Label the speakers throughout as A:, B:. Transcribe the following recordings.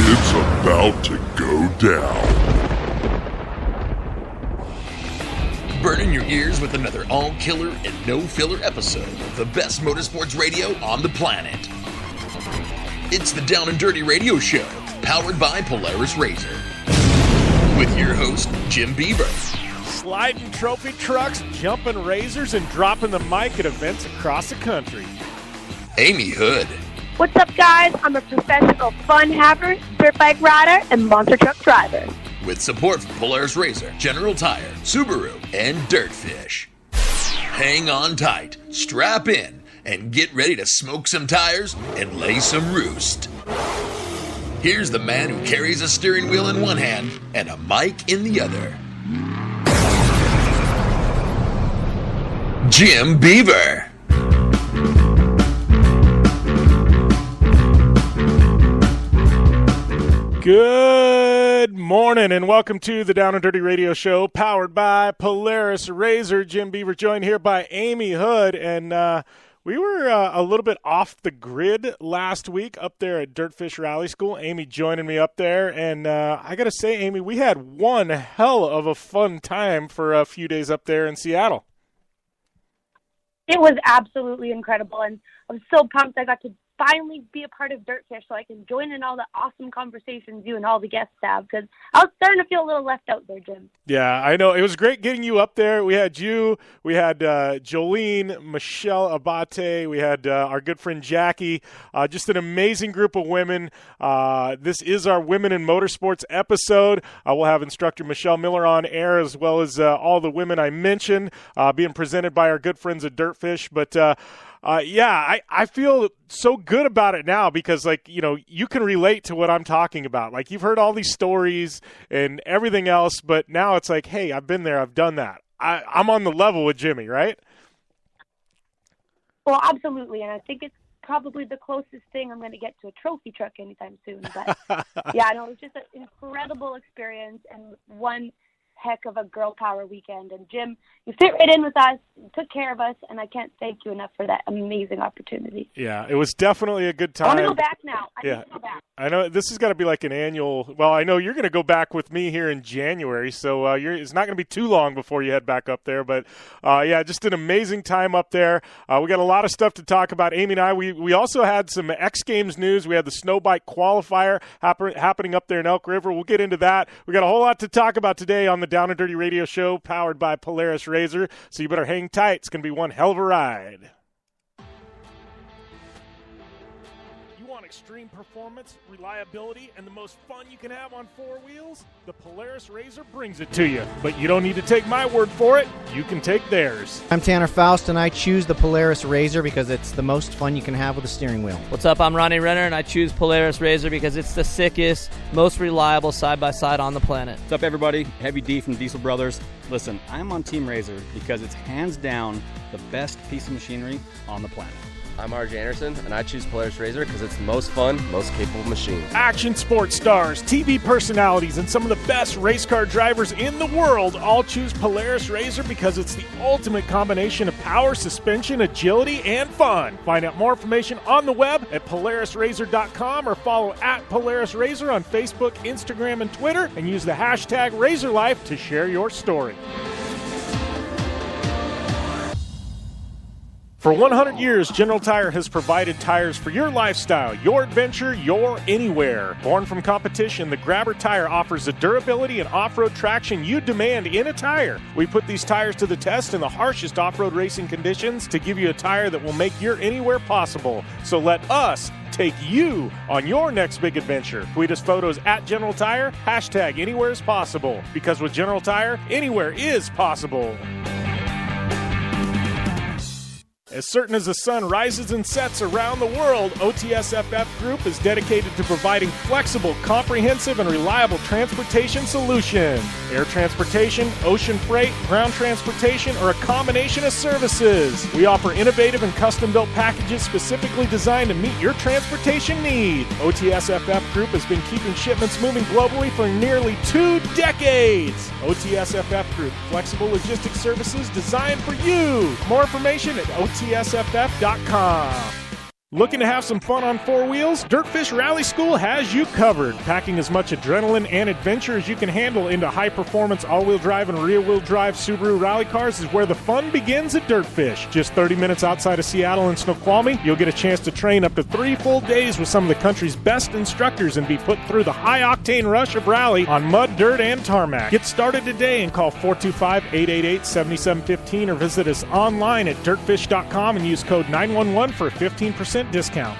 A: It's about to go down.
B: Burning your ears with another all-killer and no-filler episode of the best motorsports radio on the planet. It's the Down and Dirty Radio Show, powered by Polaris Razor. With your host, Jim Beaver.
C: Sliding trophy trucks, jumping razors, and dropping the mic at events across the country.
B: Amy Houde.
D: What's up, guys? I'm a professional fun haver, dirt bike rider, and monster truck driver.
B: With support from Polaris Razor, General Tire, Subaru, and Dirtfish. Hang on tight, strap in, and get ready to smoke some tires and lay some roost. Here's the man who carries a steering wheel in one hand and a mic in the other. Jim Beaver.
C: Good morning and welcome to the Down and Dirty Radio Show, powered by Polaris Razor. Jim Beaver joined here by Amy Houde, and we were a little bit off the grid last week up there at Dirtfish Rally School. Amy joining me up there, and I got to say, Amy, we had one hell of a fun time for a few days up there in Seattle.
D: It was absolutely incredible, and I was so pumped I got to finally be a part of Dirtfish so I can join in all the awesome conversations you and all the guests have, because I was starting to feel a little left out there, Jim.
C: Yeah, I know. It was great getting you up there. We had you, we had Jolene, Michele, Abbate, we had our good friend Jackie, just an amazing group of women. This is our Women in Motorsports episode. We'll have instructor Michele Miller on air, as well as all the women I mentioned, being presented by our good friends at Dirtfish. But I feel so good about it now because, like, you know, you can relate to what I'm talking about. Like, you've heard all these stories and everything else, but now it's like, hey, I've been there, I've done that. I'm on the level with Jimmy, right?
D: Well, absolutely, and I think it's probably the closest thing I'm going to get to a trophy truck anytime soon. But, yeah, no, it was just an incredible experience and one heck of a girl power weekend. And Jim, you fit right in with us, took care of us, and I can't thank you enough for that amazing opportunity.
C: Yeah, it was definitely a good time.
D: I want to go back now. I need to go back.
C: I know this has got to be like an annual. Well, I know you're going to go back with me here in January, so it's not going to be too long before you head back up there. But just an amazing time up there. We got a lot of stuff to talk about. Amy and I, we also had some X Games news. We had the snow bike qualifier happening up there in Elk River. We'll get into that. We got a whole lot to talk about today on the Down and Dirty Radio Show, powered by Polaris Razor. So you better hang tight. It's going to be one hell of a ride. Extreme performance, reliability, and the most fun you can have on four wheels? The Polaris Razor brings it to you. But you don't need to take my word for it. You can take theirs.
E: I'm Tanner Faust, and I choose the Polaris Razor because it's the most fun you can have with a steering wheel.
F: What's up? I'm Ronnie Renner, and I choose Polaris Razor because it's the sickest, most reliable side-by-side on the planet.
G: What's up, everybody? Heavy D from Diesel Brothers. Listen, I'm on Team Razor because it's hands down the best piece of machinery on the planet.
H: I'm RJ Anderson, and I choose Polaris Razor because it's the most fun, most capable machine.
C: Action sports stars, TV personalities, and some of the best race car drivers in the world all choose Polaris Razor because it's the ultimate combination of power, suspension, agility, and fun. Find out more information on the web at PolarisRazor.com or follow at Polaris Razor on Facebook, Instagram, and Twitter, and use the hashtag RazorLife to share your story. For 100 years, General Tire has provided tires for your lifestyle, your adventure, your anywhere. Born from competition, the Grabber tire offers the durability and off-road traction you demand in a tire. We put these tires to the test in the harshest off-road racing conditions to give you a tire that will make your anywhere possible. So let us take you on your next big adventure. Tweet us photos at General Tire, hashtag anywhere is possible. Because with General Tire, anywhere is possible. As certain as the sun rises and sets around the world, OTSFF Group is dedicated to providing flexible, comprehensive, and reliable transportation solutions. Air transportation, ocean freight, ground transportation, or a combination of services. We offer innovative and custom-built packages specifically designed to meet your transportation needs. OTSFF Group has been keeping shipments moving globally for nearly 2 decades. OTSFF Group, flexible logistics services designed for you. More information at OTSFF.com. Looking to have some fun on four wheels? Dirtfish Rally School has you covered. Packing as much adrenaline and adventure as you can handle into high-performance all-wheel drive and rear-wheel drive Subaru rally cars is where the fun begins at Dirtfish. Just 30 minutes outside of Seattle in Snoqualmie, you'll get a chance to train up to 3 full days with some of the country's best instructors and be put through the high-octane rush of rally on mud, dirt, and tarmac. Get started today and call 425-888-7715 or visit us online at dirtfish.com and use code 911 for a 15% discount.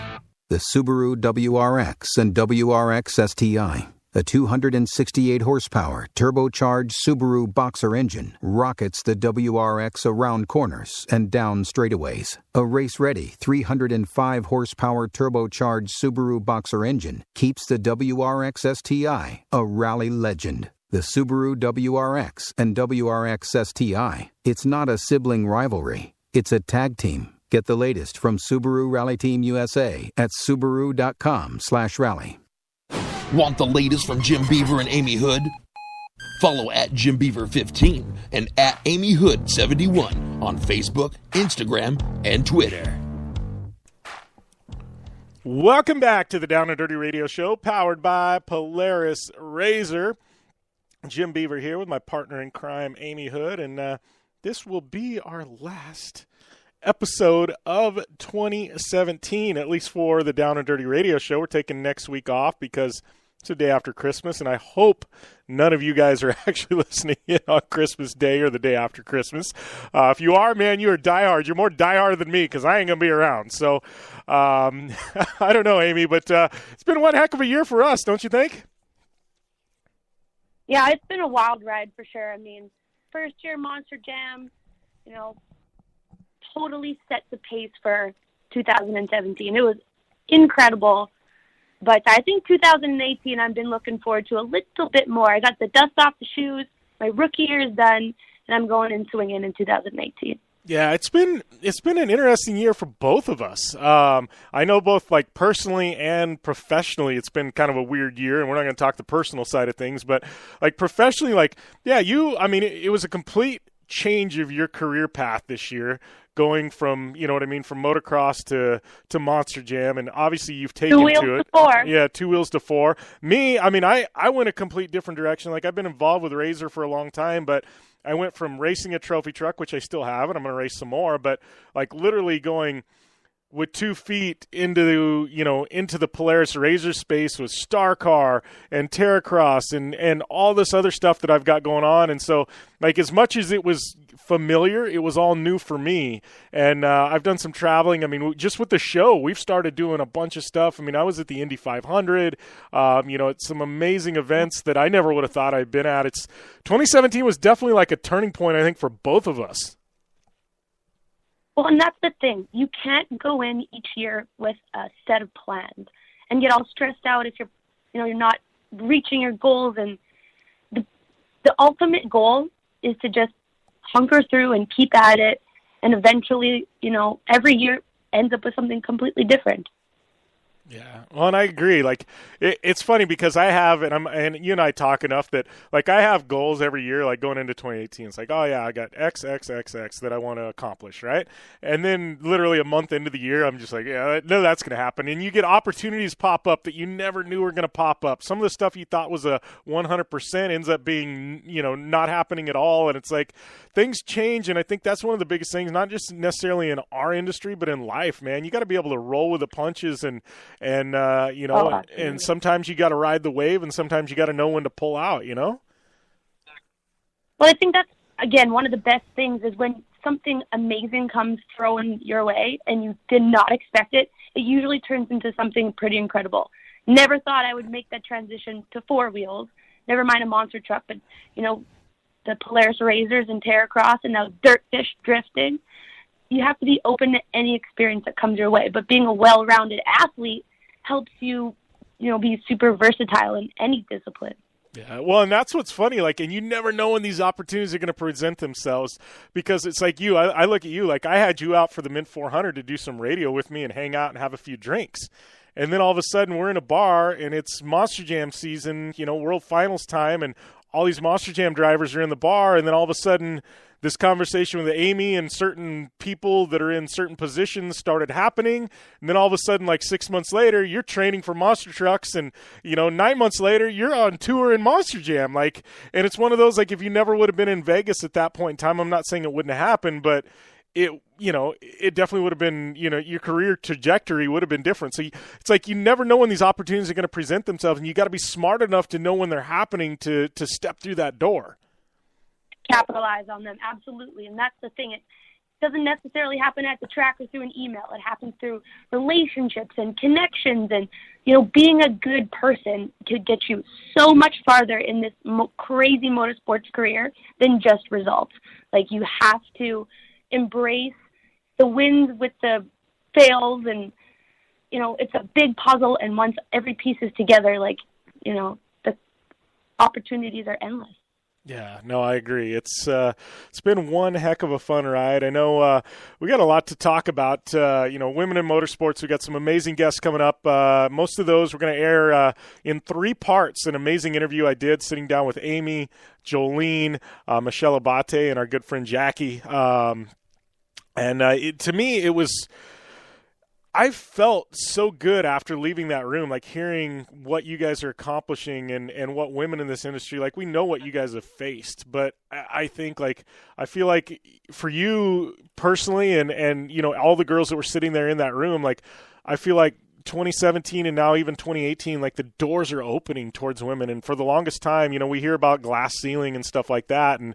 I: The Subaru WRX and WRX STI, a 268 horsepower turbocharged Subaru Boxer engine, rockets the WRX around corners and down straightaways. A race-ready 305 horsepower turbocharged Subaru Boxer engine keeps the WRX STI a rally legend. The Subaru WRX and WRX STI, it's not a sibling rivalry, it's a tag team. Get the latest from Subaru Rally Team USA at Subaru.com/rally.
B: Want the latest from Jim Beaver and Amy Hood? Follow at Jim Beaver 15 and at Amy Hood 71 on Facebook, Instagram, and Twitter.
C: Welcome back to the Down and Dirty Radio Show, powered by Polaris Razor. Jim Beaver here with my partner in crime, Amy Hood, and this will be our last episode of 2017, at least for the Down and Dirty Radio Show. We're taking next week off because it's the day after Christmas, and I hope none of you guys are actually listening in on Christmas Day or the day after Christmas. If you are, man, you are diehard. You're more diehard than me because I ain't going to be around. So I don't know, Amy, but it's been one heck of a year for us, don't you think?
D: Yeah, it's been a wild ride for sure. I mean, first year Monster Jam, totally set the pace for 2017. It was incredible. But I think 2018 I've been looking forward to a little bit more. I got the dust off the shoes. My rookie year is done, and I'm going and swinging in 2018. Yeah,
C: it's been an interesting year for both of us. I know both like personally and professionally, it's been kind of a weird year, and we're not going to talk the personal side of things, but like professionally, it was a complete change of your career path this year, going from, from motocross to Monster Jam, and obviously you've taken
D: 2 wheels
C: to it.
D: To 4.
C: Yeah, 2 wheels to 4. Me, I went a complete different direction. Like, I've been involved with Razor for a long time, but I went from racing a trophy truck, which I still have, and I'm going to race some more, but like literally going with 2 feet into the Polaris Razor space with Star Car and Terracross and all this other stuff that I've got going on. And so, like, as much as it was familiar, it was all new for me. And I've done some traveling. I mean, just with the show, we've started doing a bunch of stuff. I mean, I was at the Indy 500, at some amazing events that I never would have thought I'd been at. 2017 was definitely like a turning point, I think, for both of us.
D: Well, and that's the thing. You can't go in each year with a set of plans and get all stressed out if you're not reaching your goals. And the ultimate goal is to just hunker through and keep at it. And eventually, every year ends up with something completely different.
C: Yeah, well, and I agree. Like, it's funny because I have, and you and I talk enough that, like, I have goals every year, like going into 2018. It's like, oh yeah, I got X that I want to accomplish, right? And then literally a month into the year, I'm just like, yeah, no, that's going to happen. And you get opportunities pop up that you never knew were going to pop up. Some of the stuff you thought was a 100% ends up being, not happening at all. And it's like things change, and I think that's one of the biggest things, not just necessarily in our industry, but in life, man. You got to be able to roll with the punches and sometimes you got to ride the wave, and sometimes you got to know when to pull out, Well,
D: I think that's, again, one of the best things is when something amazing comes thrown your way and you did not expect it, it usually turns into something pretty incredible. Never thought I would make that transition to 4 wheels, never mind a monster truck, but, the Polaris Razors and Terracross and now Dirtfish drifting. You have to be open to any experience that comes your way, but being a well-rounded athlete helps you, be super versatile in any discipline.
C: Yeah, well, and that's what's funny, like, and you never know when these opportunities are going to present themselves, because it's like you, I look at you, like, I had you out for the Mint 400 to do some radio with me and hang out and have a few drinks. And then all of a sudden we're in a bar and it's Monster Jam season, World Finals time, and all these Monster Jam drivers are in the bar, and then all of a sudden this conversation with Amy and certain people that are in certain positions started happening. And then all of a sudden, like 6 months later, you're training for monster trucks. And, 9 months later, you're on tour in Monster Jam. And it's one of those, if you never would have been in Vegas at that point in time, I'm not saying it wouldn't have happened, but it definitely would have been, your career trajectory would have been different. So it's you never know when these opportunities are going to present themselves, and you got to be smart enough to know when they're happening to step through that door.
D: Capitalize on them, absolutely. And that's the thing. It doesn't necessarily happen at the track or through an email. It happens through relationships and connections and, being a good person to get you so much farther in this crazy motorsports career than just results. You have to embrace the wins with the fails, and, it's a big puzzle. And once every piece is together, the opportunities are endless.
C: Yeah, no, I agree. It's been one heck of a fun ride. I know we got a lot to talk about. Women in motorsports. We got some amazing guests coming up. Most of those we're going to air in 3 parts. An amazing interview I did sitting down with Amy, Jolene, Michele Abbate, and our good friend Jackie. To me, it was. I felt so good after leaving that room, hearing what you guys are accomplishing and what women in this industry, we know what you guys have faced, but I think I feel like for you personally and all the girls that were sitting there in that room, I feel like 2017 and now even 2018, the doors are opening towards women. And for the longest time, we hear about glass ceiling and stuff like that. And,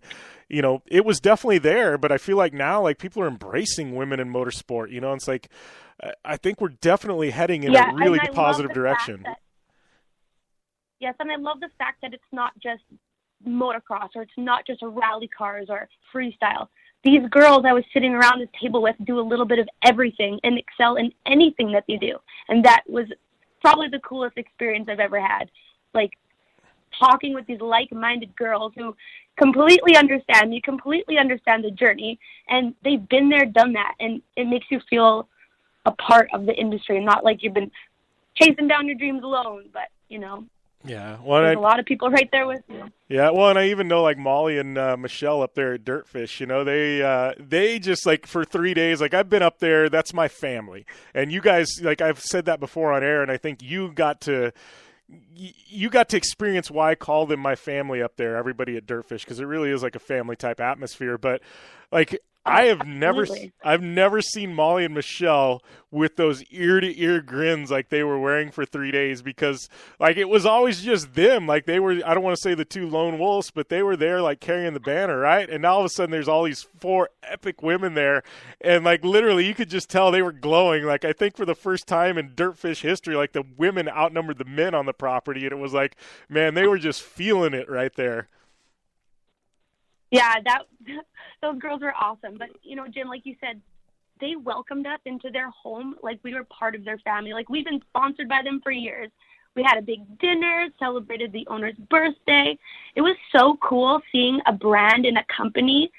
C: it was definitely there, but I feel like now, people are embracing women in motorsport, it's I think we're definitely heading in a really positive direction.
D: Yes, and I love the fact that it's not just motocross or it's not just rally cars or freestyle. These girls I was sitting around this table with do a little bit of everything and excel in anything that they do. And that was probably the coolest experience I've ever had. Talking with these like-minded girls who completely understand me, completely understand the journey, and they've been there, done that, and it makes you feel a part of the industry and not like you've been chasing down your dreams alone, but
C: yeah,
D: there's a lot of people right there with you.
C: Yeah, well, and I even know Molly and Michele up there at Dirtfish, they just for 3 days, I've been up there, that's my family. And you guys, I've said that before on air, and I think you got to experience why I call them my family up there, everybody at Dirtfish, because it really is a family type atmosphere. But I've never seen Molly and Michele with those ear-to-ear grins like they were wearing for 3 days, because it was always just them. They were, I don't want to say the 2 lone wolves, but they were there carrying the banner, right? And now all of a sudden there's all these 4 epic women there, and literally you could just tell they were glowing. I think for the first time in Dirtfish history, the women outnumbered the men on the property, and it was man, they were just feeling it right there.
D: Yeah, those girls were awesome. But, Jim, like you said, they welcomed us into their home like we were part of their family. We've been sponsored by them for years. We had a big dinner, celebrated the owner's birthday. It was so cool seeing a brand and a company,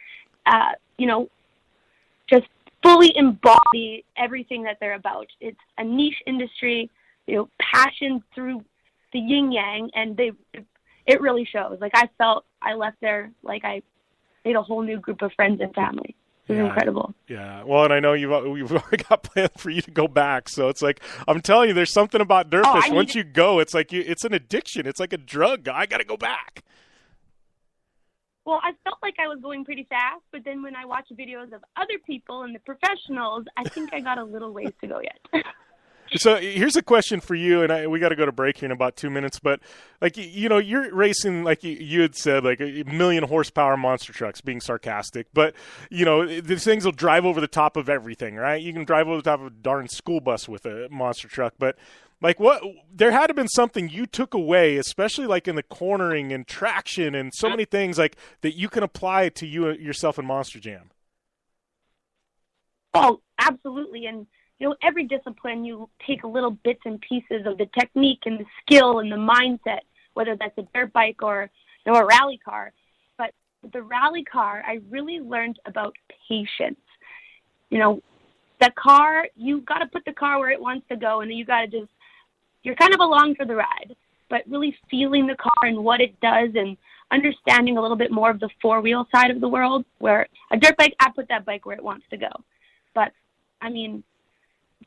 D: just fully embody everything that they're about. It's a niche industry, passion through the yin-yang, and it really shows. I felt I left there I made a whole new group of friends and family. It was incredible. Yeah.
C: Well, and I know you've already got plans for you to go back. So it's I'm telling you, there's something about Dirtfish. Once you go, it's it's an addiction. It's like a drug. I got to go back.
D: Well, I felt like I was going pretty fast, but then when I watched videos of other people and the professionals, I think I got a little ways to go yet.
C: So here's a question for you, and we got to go to break here in about 2 minutes. But you're racing you had said a 1,000,000 horsepower monster trucks, being sarcastic. But these things will drive over the top of everything, right? You can drive over the top of a darn school bus with a monster truck. But what there had to have been something you took away, especially in the cornering and traction and so many things that you can apply to yourself in Monster Jam.
D: Oh, absolutely, and. Every discipline, you take little bits and pieces of the technique and the skill and the mindset, whether that's a dirt bike or a rally car. But with the rally car, I really learned about patience. The car, you got to put the car where it wants to go, and you got to you're kind of along for the ride, but really feeling the car and what it does and understanding a little bit more of the four-wheel side of the world, where a dirt bike, I put that bike where it wants to go. But, I mean,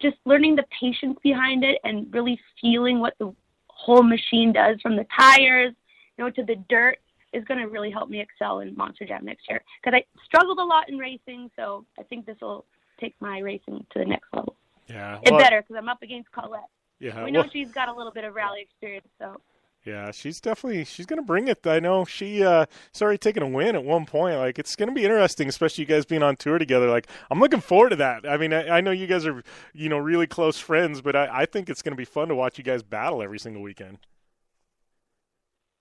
D: just learning the patience behind it and really feeling what the whole machine does, from the tires, to the dirt, is going to really help me excel in Monster Jam next year. Because I struggled a lot in racing, so I think this will take my racing to the next level.
C: Yeah,
D: It's better because I'm up against Colette.
C: Yeah,
D: we know she's got a little bit of rally experience, so.
C: Yeah, she's going to bring it. I know she's already taken a win at one point. Like, it's going to be interesting, especially you guys being on tour together. Like, I'm looking forward to that. I mean, I know you guys are, really close friends, but I think it's going to be fun to watch you guys battle every single weekend.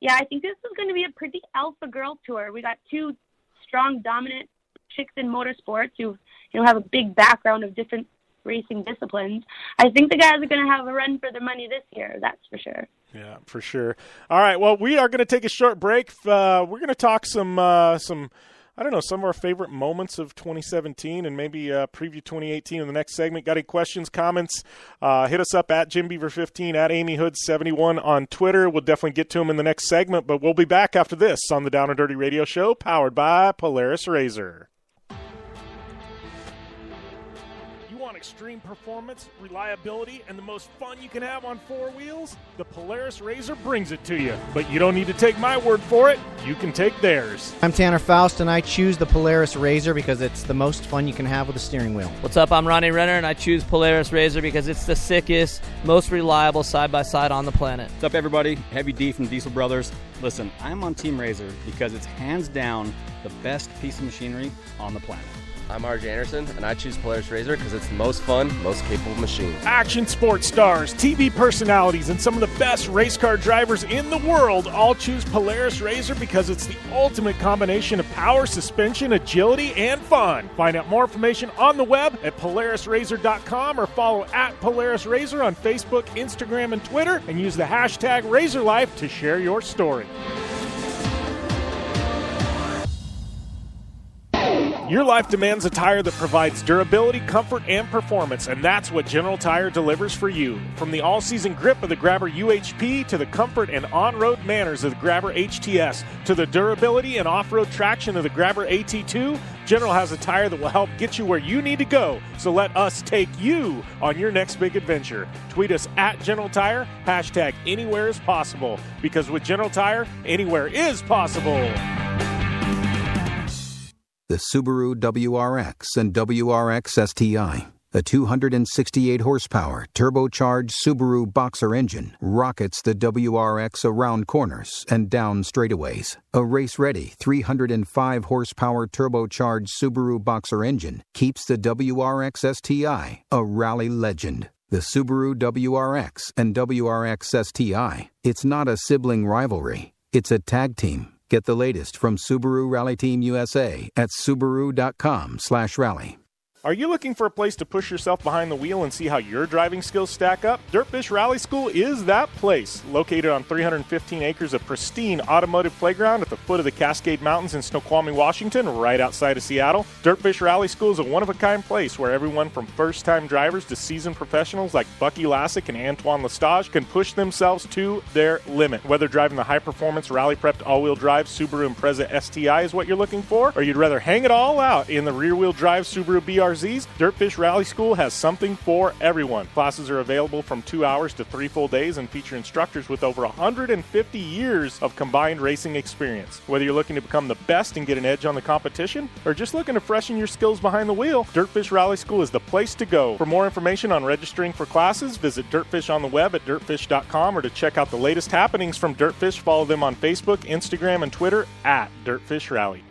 D: Yeah, I think this is going to be a pretty alpha girl tour. We got two strong, dominant chicks in motorsports who, have a big background of different racing disciplines. I think the guys are going to have a run for their money this year, that's for sure.
C: Yeah, for sure. All right, well, we are going to take a short break. We're going to talk some some of our favorite moments of 2017 and maybe preview 2018 in the next segment. Got any questions, comments? Hit us up at JimBeaver15, at AmyHood71 on Twitter. We'll definitely get to them in the next segment, but we'll be back after this on the Down and Dirty Radio Show, powered by Polaris RZR. Extreme performance, reliability, and the most fun you can have on four wheels? The Polaris RZR brings it to you. But you don't need to take my word for it. You can take theirs.
E: I'm Tanner Faust, and I choose the Polaris RZR because it's the most fun you can have with a steering wheel.
F: What's up? I'm Ronnie Renner, and I choose Polaris RZR because it's the sickest, most reliable side-by-side on the planet.
G: What's up, everybody? Heavy D from Diesel Brothers. Listen, I'm on Team RZR because it's hands down the best piece of machinery on the planet.
H: I'm RJ Anderson, and I choose Polaris RZR because it's the most fun, most capable machine.
C: Action sports stars, TV personalities, and some of the best race car drivers in the world all choose Polaris RZR because it's the ultimate combination of power, suspension, agility, and fun. Find out more information on the web at PolarisRZR.com or follow at Polaris RZR on Facebook, Instagram, and Twitter, and use the hashtag RZRLife to share your story. Your life demands a tire that provides durability, comfort, and performance, and that's what General Tire delivers for you. From the all-season grip of the Grabber UHP to the comfort and on-road manners of the Grabber HTS to the durability and off-road traction of the Grabber AT2, General has a tire that will help get you where you need to go. So let us take you on your next big adventure. Tweet us at General Tire, hashtag anywhere is possible, because with General Tire, anywhere is possible.
I: The Subaru WRX and WRX STI, a 268 horsepower turbocharged Subaru Boxer engine, rockets the WRX around corners and down straightaways. A race-ready 305 horsepower turbocharged Subaru Boxer engine keeps the WRX STI a rally legend. The Subaru WRX and WRX STI, it's not a sibling rivalry, it's a tag team. Get the latest from Subaru Rally Team USA at Subaru.com/rally.
C: Are you looking for a place to push yourself behind the wheel and see how your driving skills stack up? Dirtfish Rally School is that place. Located on 315 acres of pristine automotive playground at the foot of the Cascade Mountains in Snoqualmie, Washington, right outside of Seattle, Dirtfish Rally School is a one-of-a-kind place where everyone from first-time drivers to seasoned professionals like Bucky Lassick and Antoine Lestage can push themselves to their limit. Whether driving the high-performance, rally-prepped all-wheel drive Subaru Impreza STI is what you're looking for, or you'd rather hang it all out in the rear-wheel drive Subaru BRZs, Dirtfish Rally School has something for everyone. Classes are available from 2 hours to 3 full days and feature instructors with over 150 years of combined racing experience. Whether you're looking to become the best and get an edge on the competition, or just looking to freshen your skills behind the wheel, Dirtfish Rally School is the place to go. For more information on registering for classes, visit Dirtfish on the web at dirtfish.com, or to check out the latest happenings from Dirtfish, follow them on Facebook, Instagram, and Twitter at Dirtfish Rally.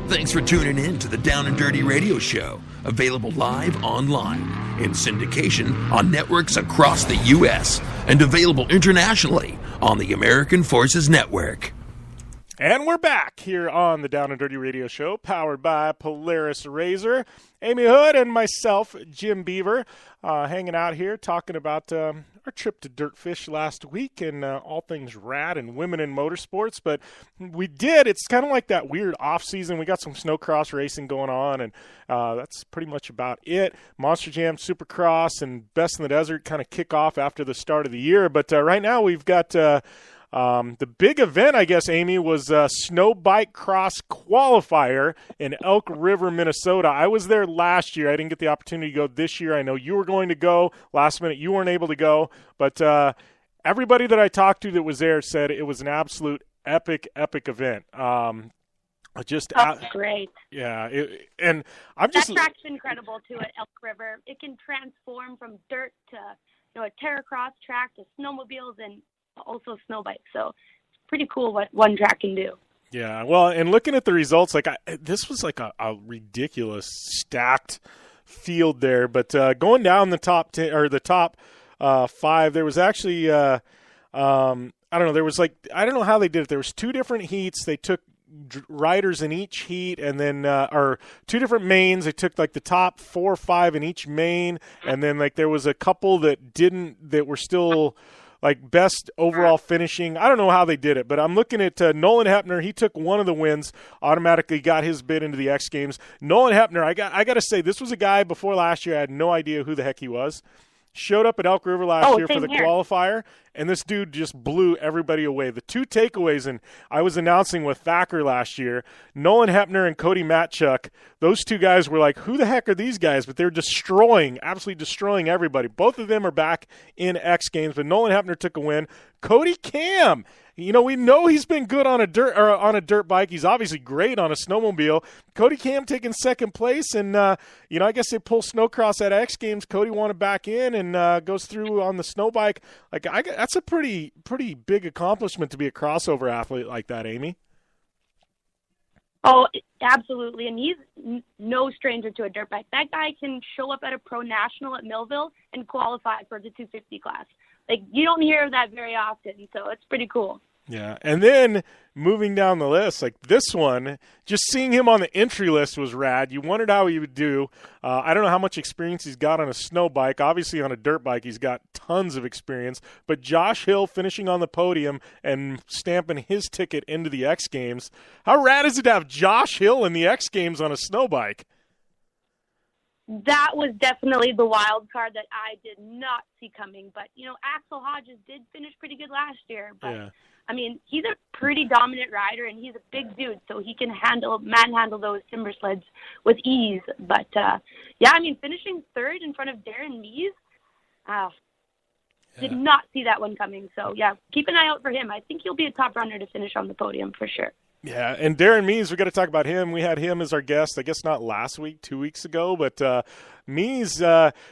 B: Thanks for tuning in to the Down and Dirty Radio Show, available live online, in syndication on networks across the U.S., and available internationally on the American Forces Network.
C: And we're back here on the Down and Dirty Radio Show, powered by Polaris RZR. Amy Hood and myself, Jim Beaver, hanging out here talking about our trip to Dirtfish last week and all things rad and women in motorsports. But it's kind of like that weird off-season. We got some snowcross racing going on, and that's pretty much about it. Monster Jam, Supercross, and Best in the Desert kind of kick off after the start of the year. But right now we've got The big event, I guess, Amy, was Snow Bike Cross Qualifier in Elk River, Minnesota. I was there last year. I didn't get the opportunity to go this year. I know you were going to go. Last minute, you weren't able to go. But everybody that I talked to that was there said it was an absolute epic event.
D: Great.
C: Yeah, and I'm just
D: that track's incredible too at Elk River. It can transform from dirt to a terracross track to snowmobiles and also snow bikes. So it's pretty cool what one track can do.
C: Yeah, well, and looking at the results, this was like a ridiculous stacked field there. But going down the top 10 or the top 5, there was actually I don't know. There was I don't know how they did it. There was 2 different heats. They took riders in each heat, and then or 2 different mains. They took the top 4 or 5 in each main, and then there was a couple that were still best overall finishing. I don't know how they did it, but I'm looking at Nolan Hepner. He took one of the wins, automatically got his bid into the X Games. Nolan Hepner, I got to say, this was a guy before last year I had no idea who the heck he was. Showed up at Elk River last year for the qualifier, and this dude just blew everybody away. The 2 takeaways, and I was announcing with Thacker last year, Nolan Hepner and Cody Matchuk, those 2 guys were like, who the heck are these guys? But they're absolutely destroying everybody. Both of them are back in X Games, but Nolan Hepner took a win. Cody Cam, we know he's been good on a dirt bike. He's obviously great on a snowmobile. Cody Cam taking second place, and I guess they pull snowcross at X Games. Cody wanted back in and goes through on the snow bike. That's a pretty big accomplishment to be a crossover athlete like that, Amy.
D: Oh, absolutely, and he's no stranger to a dirt bike. That guy can show up at a pro national at Millville and qualify for the 250 class. You don't hear of that very often, so it's pretty cool.
C: Yeah, and then moving down the list, this one, just seeing him on the entry list was rad. You wondered how he would do. I don't know how much experience he's got on a snow bike. Obviously, on a dirt bike, he's got tons of experience. But Josh Hill finishing on the podium and stamping his ticket into the X Games. How rad is it to have Josh Hill in the X Games on a snow bike?
D: That was definitely the wild card that I did not see coming. But, Axel Hodges did finish pretty good last year. But,
C: yeah.
D: I mean, he's a pretty dominant rider, and he's a big dude, so he can manhandle those timber sleds with ease. But, finishing 3rd in front of Darren Mees, did not see that one coming. So, keep an eye out for him. I think he'll be a top runner to finish on the podium for sure.
C: Yeah, and Darren Mees, we got to talk about him. We had him as our guest, I guess not last week, 2 weeks ago, but Mees,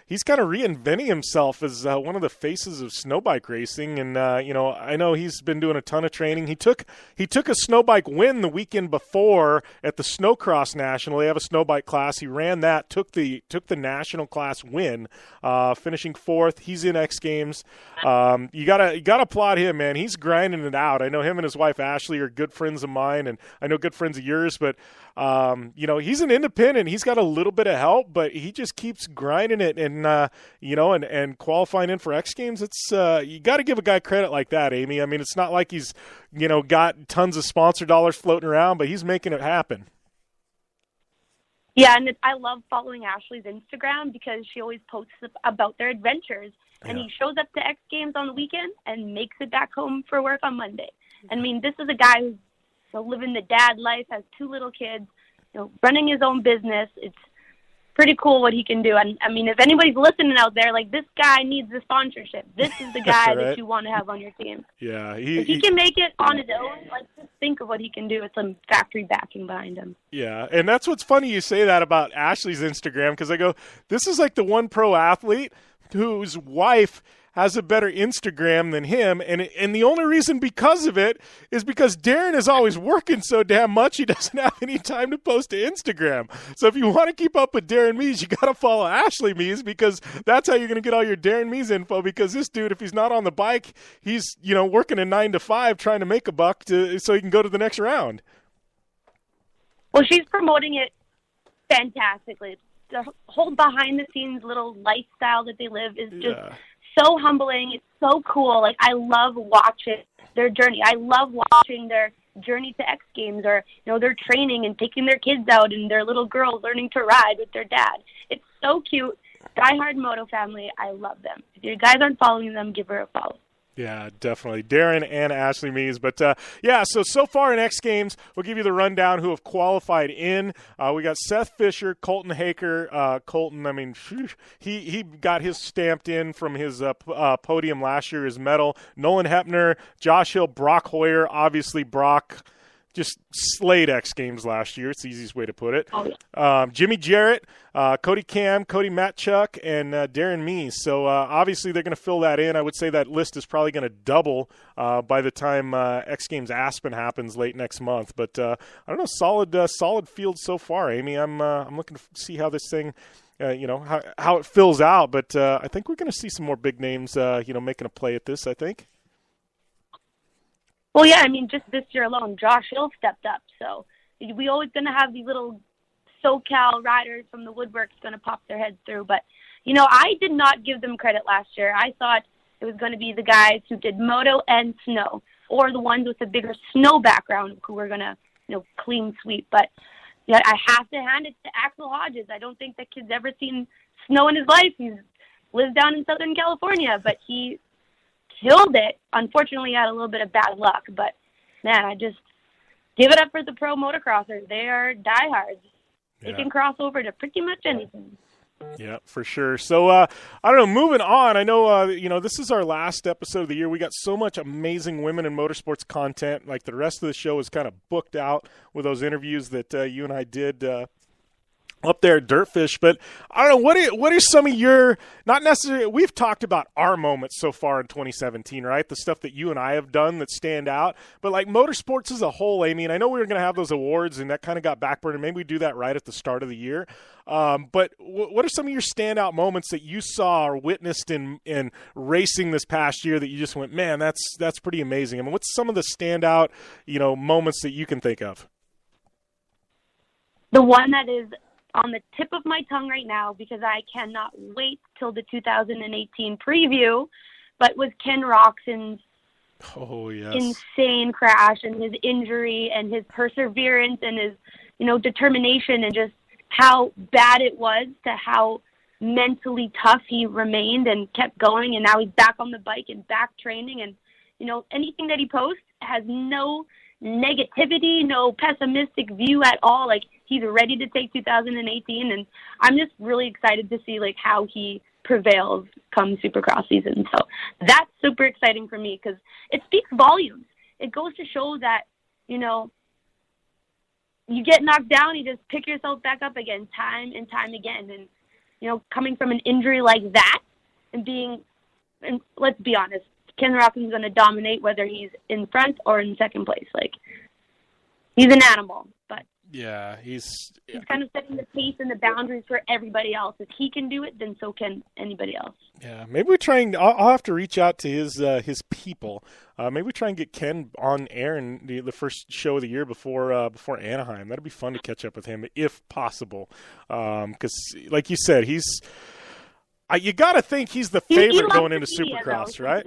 C: he's kind of reinventing himself as one of the faces of snowbike racing, and I know he's been doing a ton of training. He took a snowbike win the weekend before at the Snowcross National. They have a snowbike class. He ran that, took the national class win, finishing 4th. He's in X Games. You gotta applaud him, man. He's grinding it out. I know him and his wife Ashley are good friends of mine, and I know good friends of yours, but he's an independent. He's got a little bit of help, but he just keeps grinding it and and qualifying in for X Games. It's you got to give a guy credit like that, Amy. I mean, it's not like he's got tons of sponsor dollars floating around, but he's making it happen.
D: Yeah, and I love following Ashley's Instagram because she always posts about their adventures, and he shows up to X Games on the weekend and makes it back home for work on Monday. I mean, this is a guy who's living the dad life, has 2 little kids, running his own business. It's pretty cool what he can do. And I mean, if anybody's listening out there, this guy needs a sponsorship. This is the guy
C: right.
D: that you want to have on your team.
C: Yeah,
D: if he can make it on his own, just think of what he can do with some factory backing behind him.
C: Yeah, and that's what's funny you say that about Ashley's Instagram, because I go, this is like the one pro athlete whose wife has a better Instagram than him, and the only reason because of it is because Darren is always working so damn much he doesn't have any time to post to Instagram. So if you want to keep up with Darren Mees, you got to follow Ashley Mees, because that's how you're going to get all your Darren Mees info, because this dude, if he's not on the bike, he's working a 9 to 5 trying to make a buck so he can go to the next round.
D: Well, she's promoting it fantastically. The whole behind-the-scenes little lifestyle that they live is just so humbling. It's so cool. I love watching their journey. I love watching their journey to X Games, or their training and taking their kids out and their little girls learning to ride with their dad. It's so cute. Die Hard Moto family. I love them. If you guys aren't following them, give her a follow.
C: Yeah, definitely. Darren and Ashley Mees. But, so far in X Games, we'll give you the rundown who have qualified in. We got Seth Fisher, Colton Haker. Colton, I mean, he got his stamped in from his podium last year, his medal. Nolan Hepner, Josh Hill, Brock Hoyer. Obviously, Brock just slayed X Games last year. It's the easiest way to put it.
D: Oh, yeah.
C: Jimmy Jarrett, Cody Cam, Cody Matchuk, and Darren Mees. So obviously they're going to fill that in. I would say that list is probably going to double by the time X Games Aspen happens late next month. But I don't know, solid field so far, Amy. I'm looking to see how this thing. How it fills out. But I think we're going to see some more big names, making a play at this, I think.
D: Well, yeah, I mean, just this year alone, Josh Hill stepped up. So we always going to have these little SoCal riders from the woodworks going to pop their heads through. But, I did not give them credit last year. I thought it was going to be the guys who did moto and snow, or the ones with a bigger snow background who were going to, clean sweep. But I have to hand it to Axel Hodges. I don't think that kid's ever seen snow in his life. He lives down in Southern California, but he killed it. Unfortunately, had a little bit of bad luck, but man, I just give it up for the pro motocrossers. They are diehards. They can cross over to pretty much anything.
C: Yeah, for sure. So, I don't know, moving on, I know, this is our last episode of the year. We got so much amazing women in motorsports content. Like, the rest of the show is kind of booked out with those interviews that you and I did up there at Dirtfish. But I don't know, what are some of your, not necessarily, we've talked about our moments so far in 2017, right? The stuff that you and I have done that stand out. But like motorsports as a whole, Amy, and I know we were going to have those awards and that kind of got backburned. Maybe we do that right at the start of the year. But what are some of your standout moments that you saw or witnessed in racing this past year that you just went, man, that's pretty amazing? I mean, what's some of the standout, moments that you can think of?
D: The one that is on the tip of my tongue right now, because I cannot wait till the 2018 preview, but was Ken Roxon's insane crash and his injury and his perseverance and his, determination, and just how bad it was to how mentally tough he remained and kept going. And now he's back on the bike and back training. And, anything that he posts has no negativity, no pessimistic view at all. Like, he's ready to take 2018, and I'm just really excited to see how he prevails come Supercross season. So that's super exciting for me because it speaks volumes. It goes to show that, you get knocked down, you just pick yourself back up again, time and time again. And, coming from an injury like that and let's be honest, Ken Rockman's going to dominate whether he's in front or in second place. He's an animal, but
C: yeah, he's
D: kind of setting the pace and the boundaries for everybody else. If he can do it, then so can anybody else.
C: Yeah, maybe we're trying. I'll have to reach out to his people. Maybe we try and get Ken on air in the first show of the year before Anaheim. That'd be fun to catch up with him if possible. Because, like you said, you got to think he's the favorite going into Supercross, right?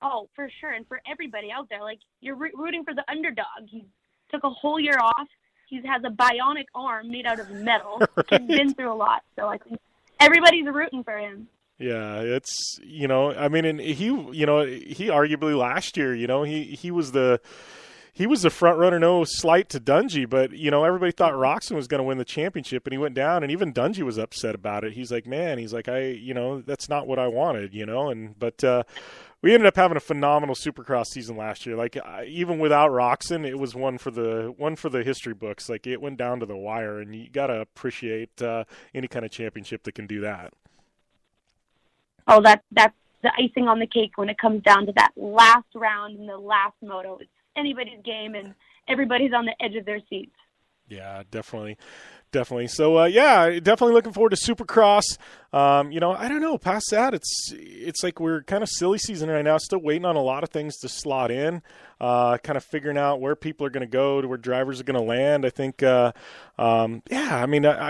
D: Oh, for sure, and for everybody out there, you're rooting for the underdog. He took a whole year off. He has a bionic arm made out of metal. Right. He's been through a lot, so I think everybody's rooting for him.
C: Yeah, it's and he arguably last year, he was the front runner, no slight to Dungey, but everybody thought Roxon was going to win the championship, and he went down, and even Dungey was upset about it. He's like, man, that's not what I wanted, but we ended up having a phenomenal Supercross season last year. Even without Roxon, it was one for the history books. It went down to the wire, and you got to appreciate any kind of championship that can do that.
D: Oh, that's the icing on the cake when it comes down to that last round in the last moto. It's anybody's game, and everybody's on the edge of their seats.
C: Yeah, definitely. So, definitely looking forward to Supercross. I don't know. Past that, it's like we're kind of silly season right now. Still waiting on a lot of things to slot in. Kind of figuring out where people are going to go, to where drivers are going to land. I think, I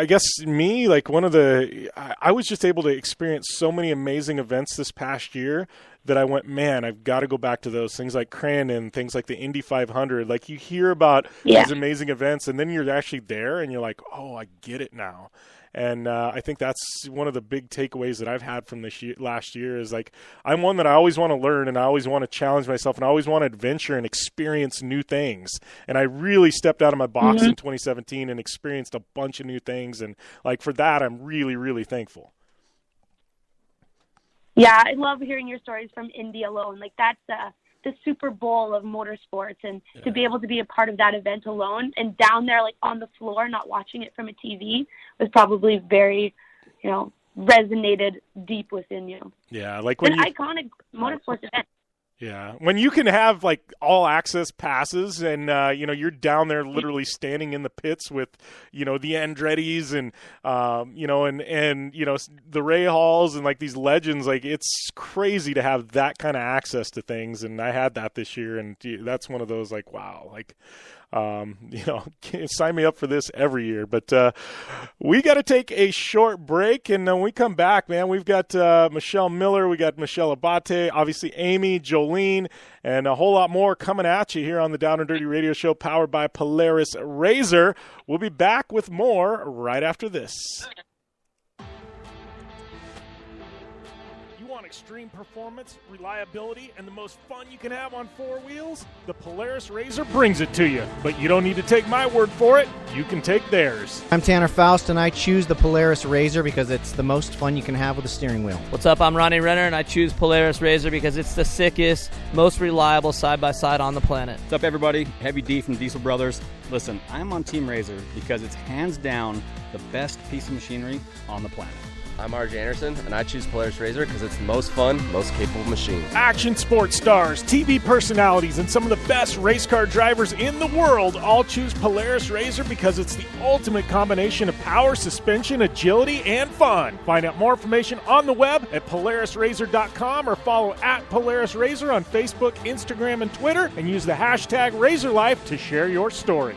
C: guess me, I was just able to experience so many amazing events this past year that I went, man, I've got to go back to those things like Crandon, things like the Indy 500. You hear about these amazing events, and then you're actually there, and you're like, oh, I get it now. And I think that's one of the big takeaways that I've had from this last year is like I'm one that I always want to learn and I always want to challenge myself and I always want to adventure and experience new things. And I really stepped out of my box in 2017 and experienced a bunch of new things. And like for that, I'm really, really thankful.
D: Yeah, I love hearing your stories from Indy alone. Like that's the Super Bowl of motorsports, and to be able to be a part of that event alone and down there like on the floor, not watching it from a TV, was probably very, resonated deep within you.
C: Yeah, like
D: when an iconic motorsports event.
C: Yeah, when you can have like all access passes and you're down there literally standing in the pits with the Andrettis and the Ray Halls and like these legends, like it's crazy to have that kind of access to things. And I had that this year, and that's one of those like wow, like sign me up for this every year. But we got to take a short break, and when we come back, man, we've got Michele Miller, we got Michele Abbate, obviously Amy, Jolene, and a whole lot more coming at you here on the Down and Dirty Radio Show, powered by Polaris Razor. We'll be back with more right after this. Extreme performance, reliability, and the most fun you can have on four wheels? The Polaris Razor brings it to you. But you don't need to take my word for it. You can take theirs.
E: I'm Tanner Faust, and I choose the Polaris Razor because it's the most fun you can have with a steering wheel.
F: What's up? I'm Ronnie Renner, and I choose Polaris Razor because it's the sickest, most reliable side-by-side on the planet.
G: What's up, everybody? Heavy D from Diesel Brothers. Listen, I'm on Team Razor because it's hands down the best piece of machinery on the planet.
H: I'm RJ Anderson, and I choose Polaris Razor because it's the most fun, most capable machine.
C: Action sports stars, TV personalities, and some of the best race car drivers in the world all choose Polaris Razor because it's the ultimate combination of power, suspension, agility, and fun. Find out more information on the web at PolarisRazor.com or follow at Polaris Razor on Facebook, Instagram, and Twitter, and use the hashtag RazorLife to share your story.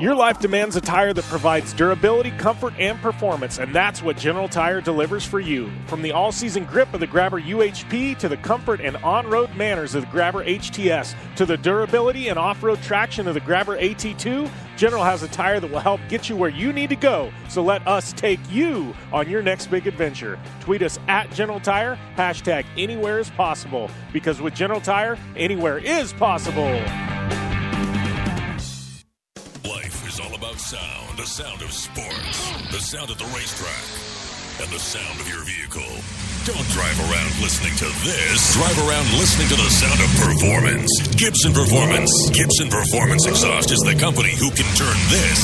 C: Your life demands a tire that provides durability, comfort, and performance, and that's what General Tire delivers for you. From the all-season grip of the Grabber UHP to the comfort and on-road manners of the Grabber HTS to the durability and off-road traction of the Grabber AT2, General has a tire that will help get you where you need to go. So let us take you on your next big adventure. Tweet us at General Tire, hashtag anywhere is possible, because with General Tire, anywhere is possible.
A: Life is all about sound. The sound of sports. The sound at the racetrack. And the sound of your vehicle. Don't drive around listening to this. Drive around listening to the sound of performance. Gibson Performance. Gibson Performance Exhaust is the company who can turn this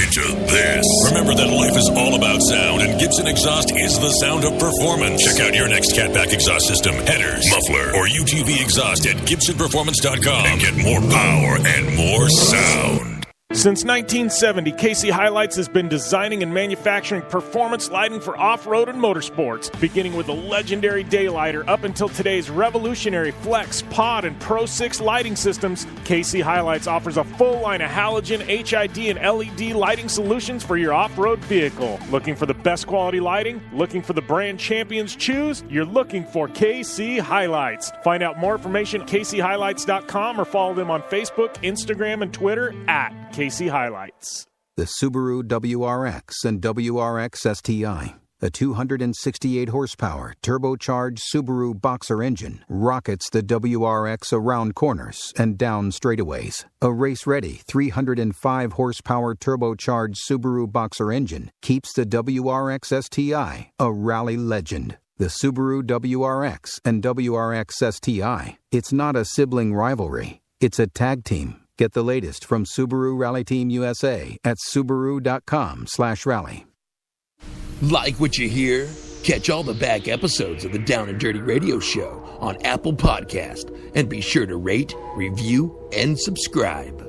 A: into this. Remember that life is all about sound, and Gibson Exhaust is the sound of performance. Check out your next catback exhaust system, headers, muffler, or UTV exhaust at GibsonPerformance.com and get more power and more sound.
C: Since 1970, KC Highlights has been designing and manufacturing performance lighting for off-road and motorsports, beginning with the legendary Daylighter up until today's revolutionary Flex, Pod, and Pro 6 lighting systems. KC Highlights offers a full line of halogen, HID, and LED lighting solutions for your off-road vehicle. Looking for the best quality lighting? Looking for the brand champions choose? You're looking for KC Highlights. Find out more information at kchighlights.com or follow them on Facebook, Instagram, and Twitter at KC Highlights.
I: The Subaru WRX and WRX STI. A 268 horsepower turbocharged Subaru Boxer engine rockets the WRX around corners and down straightaways. A race-ready 305 horsepower turbocharged Subaru Boxer engine keeps the WRX STI a rally legend. The Subaru WRX and WRX STI. It's not a sibling rivalry. It's a tag team. Get the latest from Subaru Rally Team USA at Subaru.com/rally.
B: Like what you hear? Catch all the back episodes of the Down and Dirty Radio Show on Apple Podcast, and be sure to rate, review, and subscribe.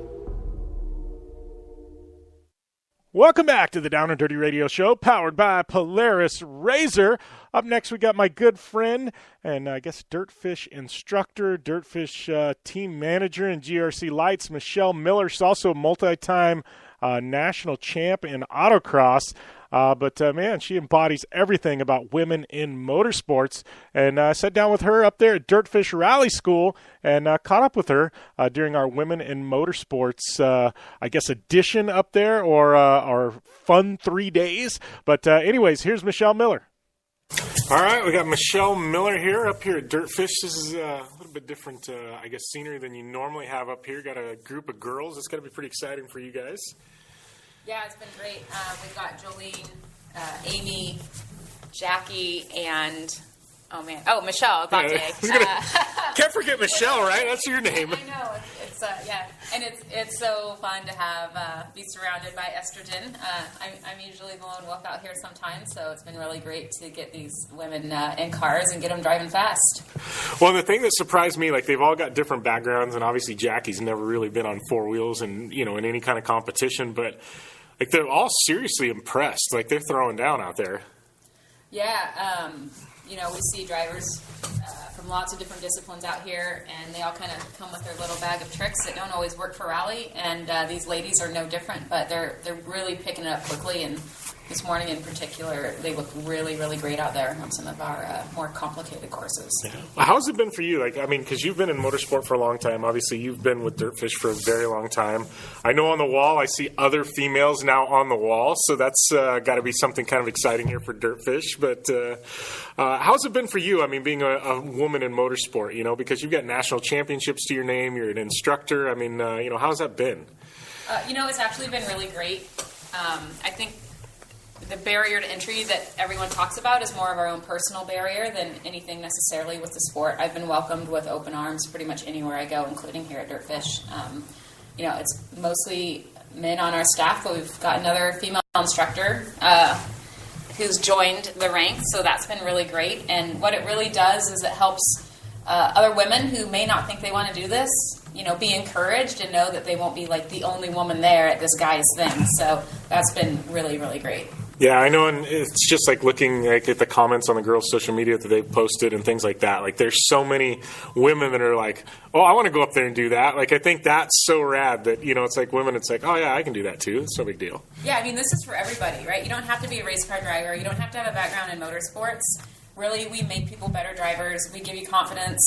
C: Welcome back to the Down and Dirty Radio Show, powered by Polaris Razor. Up next, we got my good friend and I guess Dirtfish instructor, Dirtfish team manager in GRC Lights, Michele Miller. She's also a multi-time national champ in autocross. But man, she embodies everything about women in motorsports. And I sat down with her up there at Dirtfish Rally School and caught up with her during our Women in Motorsports, I guess, edition up there, or our fun 3 days. But anyways, here's Michele Miller. All right, we got Michele Miller here up here at Dirtfish. This is a little bit different, I guess, scenery than you normally have up here. Got a group of girls. It's got to be pretty exciting for you guys.
J: Yeah, it's been great. We've got Jolene, Amy, Jackie, and Michele Abbate.
C: Can't forget Michele, right? That's your name.
J: I know. It's and it's so fun to have be surrounded by estrogen. I'm usually the lone wolf out here sometimes, so it's been really great to get these women in cars and get them driving fast.
C: Well, the thing that surprised me, like, they've all got different backgrounds, and obviously Jackie's never really been on four wheels and, you know, in any kind of competition, but like, they're all seriously impressed. Like, they're throwing down out there.
J: Yeah, you know, we see drivers from lots of different disciplines out here, and they all kind of come with their little bag of tricks that don't always work for rally. And these ladies are no different, but they're really picking it up quickly. And this morning in particular, they look really, really great out there on some of our more complicated courses.
C: Yeah. Well, how's it been for you? Like, I mean, because you've been in motorsport for a long time. Obviously, you've been with Dirtfish for a very long time. I know on the wall, I see other females now on the wall, so that's got to be something kind of exciting here for Dirtfish. But how's it been for you? I mean, being a woman in motorsport, you know, because you've got national championships to your name. You're an instructor. I mean, you know, how's that been?
J: You know, it's actually been really great. I think the barrier to entry that everyone talks about is more of our own personal barrier than anything necessarily with the sport. I've been welcomed with open arms pretty much anywhere I go, including here at Dirtfish. You know, it's mostly men on our staff, but we've got another female instructor who's joined the ranks, so that's been really great. And what it really does is it helps other women who may not think they want to do this, you know, be encouraged and know that they won't be like the only woman there at this guy's thing. So that's been really, really great.
C: Yeah, I know, and it's just like looking like at the comments on the girls' social media that they've posted and things like that. Like, there's so many women that are like, oh, I want to go up there and do that. Like, I think that's so rad that, you know, it's like women, it's like, oh, yeah, I can do that too. It's no big deal.
J: Yeah, I mean, this is for everybody, right? You don't have to be a race car driver. You don't have to have a background in motorsports. Really, we make people better drivers. We give you confidence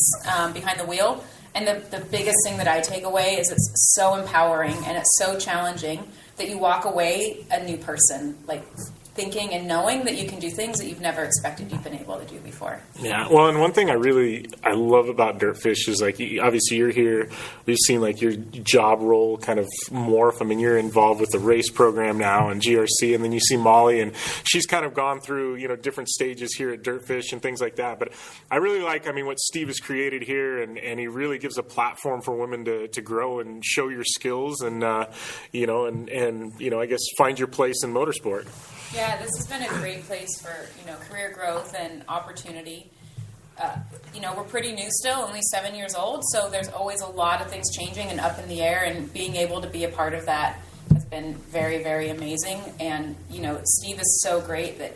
J: behind the wheel. And the biggest thing that I take away is it's so empowering and it's so challenging that you walk away a new person, like thinking and knowing that you can do things that you've never expected you've been able to do before.
C: Yeah, well, and one thing I love about Dirtfish is, like, obviously you're here, we've seen like your job role kind of morph. I mean, you're involved with the race program now and GRC, and then you see Molly, and she's kind of gone through, you know, different stages here at Dirtfish and things like that. But I really like, I mean, what Steve has created here, and he really gives a platform for women to grow and show your skills and, you know, and, you know, I guess find your place in motorsport.
J: Yeah, this has been a great place for, you know, career growth and opportunity. You know, we're pretty new still, only 7 years old, so there's always a lot of things changing and up in the air, and being able to be a part of that has been very, very amazing. And, you know, Steve is so great that,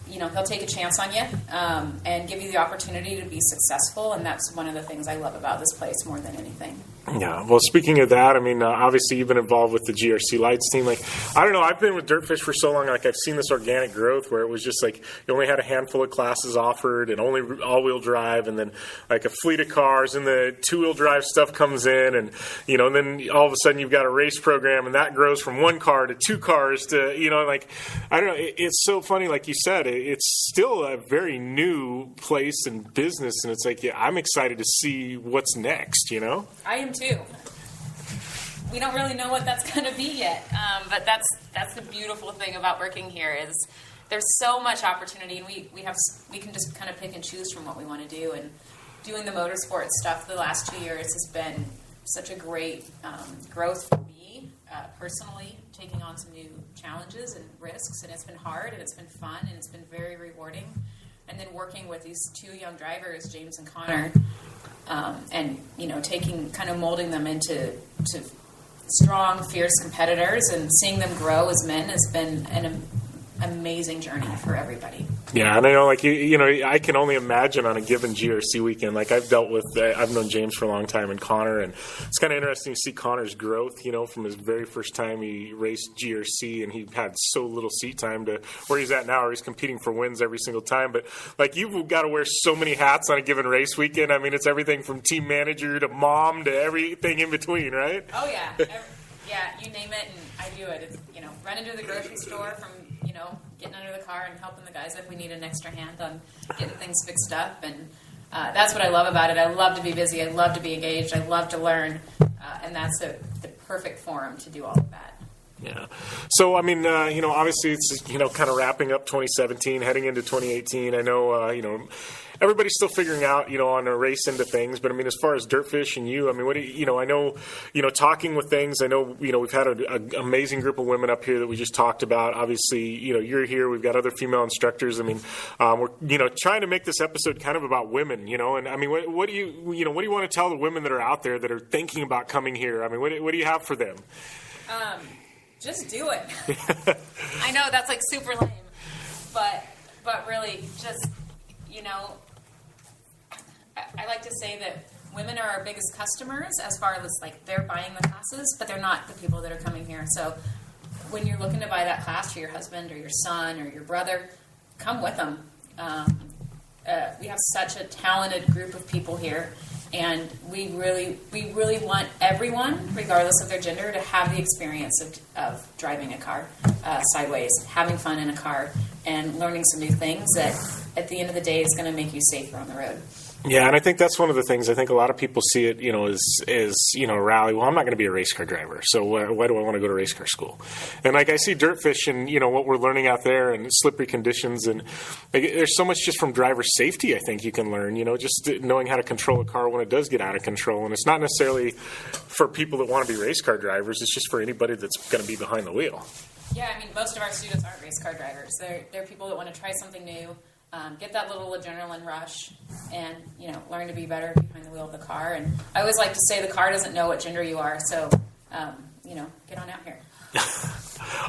J: you know, he'll take a chance on you and give you the opportunity to be successful, and that's one of the things I love about this place more than anything.
C: Yeah, well, speaking of that, I mean, obviously you've been involved with the GRC Lights team. Like, I don't know, I've been with Dirtfish for so long, like, I've seen this organic growth where it was just like you only had a handful of classes offered and only all-wheel drive, and then like a fleet of cars, and the two-wheel drive stuff comes in, and, you know, and then all of a sudden you've got a race program, and that grows from one car to two cars to, you know, like, I don't know, it's so funny, like you said, it's still a very new place and business, and it's like, yeah, I'm excited to see what's next, you know?
J: I am too. We don't really know what that's going to be yet, but that's the beautiful thing about working here is there's so much opportunity, and we can just kind of pick and choose from what we want to do. And doing the motorsports stuff the last 2 years has been such a great growth for me personally, taking on some new challenges and risks, and it's been hard and it's been fun and it's been very rewarding. And then working with these two young drivers, James and Connor, and, you know, molding them into strong, fierce competitors, and seeing them grow as men has been an amazing journey for everybody.
C: Yeah, and I know, like, you know, I can only imagine on a given GRC weekend. Like, I've known James for a long time and Connor, and it's kind of interesting to see Connor's growth, you know, from his very first time he raced GRC, and he had so little seat time to where he's at now, where he's competing for wins every single time. But, like, you've got to wear so many hats on a given race weekend. I mean, it's everything from team manager to mom to everything in between, right?
J: Oh, yeah. Yeah, you name it, and I do it. It's, you know, running to the grocery store from, you know, getting under the car and helping the guys if we need an extra hand on getting things fixed up. And that's what I love about it. I love to be busy. I love to be engaged. I love to learn. And that's the perfect forum to do all of that.
C: Yeah. So, I mean, you know, obviously it's, you know, kind of wrapping up 2017, heading into 2018. I know, you know, everybody's still figuring out, you know, on a race into things. But, I mean, as far as Dirtfish and you, I mean, what do you know, I know, you know, talking with things, I know, you know, we've had an amazing group of women up here that we just talked about. Obviously, you know, you're here. We've got other female instructors. I mean, we're, you know, trying to make this episode kind of about women, you know. And, I mean, what do you want to tell the women that are out there that are thinking about coming here? I mean, what do you have for them?
J: Just do it. I know that's like super lame, but really just, you know, I like to say that women are our biggest customers as far as like they're buying the classes, but they're not the people that are coming here. So when you're looking to buy that class for your husband or your son or your brother, come with them. We have such a talented group of people here. And we really want everyone, regardless of their gender, to have the experience of driving a car sideways, having fun in a car, and learning some new things that, at the end of the day, is going to make you safer on the road.
C: Yeah, and I think that's one of the things. I think a lot of people see it, you know, as you know, rally. Well, I'm not going to be a race car driver, so why do I want to go to race car school? And like I see Dirtfish and, you know, what we're learning out there and slippery conditions, and like, there's so much just from driver safety. I think you can learn, you know, just knowing how to control a car when it does get out of control. And it's not necessarily for people that want to be race car drivers. It's just for anybody that's going to be behind the wheel.
J: Yeah, I mean, most of our students aren't race car drivers. They're people that want to try something new. Get that little adrenaline rush and, you know, learn to be better behind the wheel of the car. And I always like to say the car doesn't know what gender you are, so, you know, get on out here.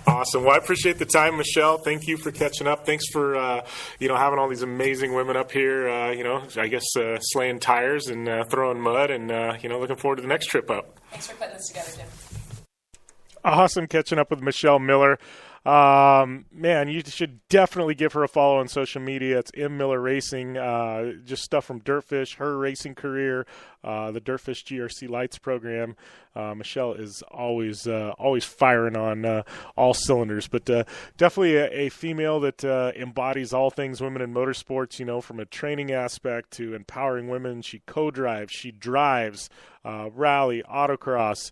C: Awesome. Well, I appreciate the time, Michele. Thank you for catching up. Thanks for, you know, having all these amazing women up here, you know, I guess slaying tires and throwing mud and, you know, looking forward to the next trip up.
J: Thanks for putting this together, Jim.
C: Awesome catching up with Michele Miller. Man, you should definitely give her a follow on social media. It's M Miller Racing. Just stuff from Dirtfish, her racing career, the Dirtfish GRC Lights program. Michele is always firing on all cylinders, but definitely a female that embodies all things women in motorsports. You know, from a training aspect to empowering women. She co-drives, she drives, rally, autocross.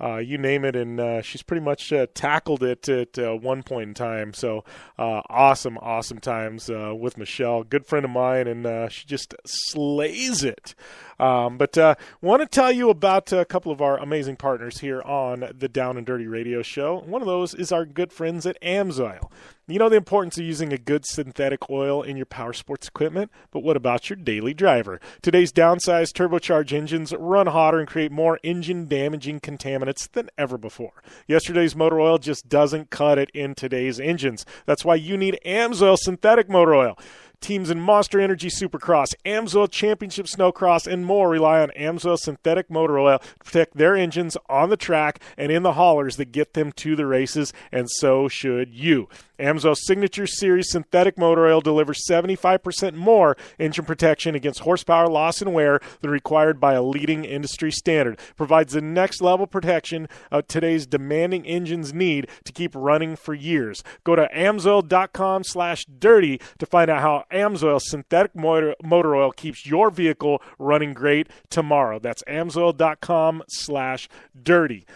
C: You name it, and she's pretty much tackled it at one point in time. So awesome times with Michele. Good friend of mine, and she just slays it. But want to tell you about a couple of our amazing partners here on the Down and Dirty Radio Show. One of those is our good friends at AMSOIL. You know the importance of using a good synthetic oil in your power sports equipment, but what about your daily driver? Today's downsized turbocharged engines run hotter and create more engine-damaging contaminants than ever before. Yesterday's motor oil just doesn't cut it in today's engines. That's why you need AMSOIL synthetic motor oil. Teams in Monster Energy Supercross, AMSOIL Championship Snowcross, and more rely on AMSOIL synthetic motor oil to protect their engines on the track and in the haulers that get them to the races, and so should you. AMSOIL Signature Series synthetic motor oil delivers 75% more engine protection against horsepower loss and wear than required by a leading industry standard. Provides the next level protection today's demanding engines need to keep running for years. Go to amsoil.com/dirty to find out how AMSOIL synthetic motor oil keeps your vehicle running great tomorrow. That's amsoil.com/dirty.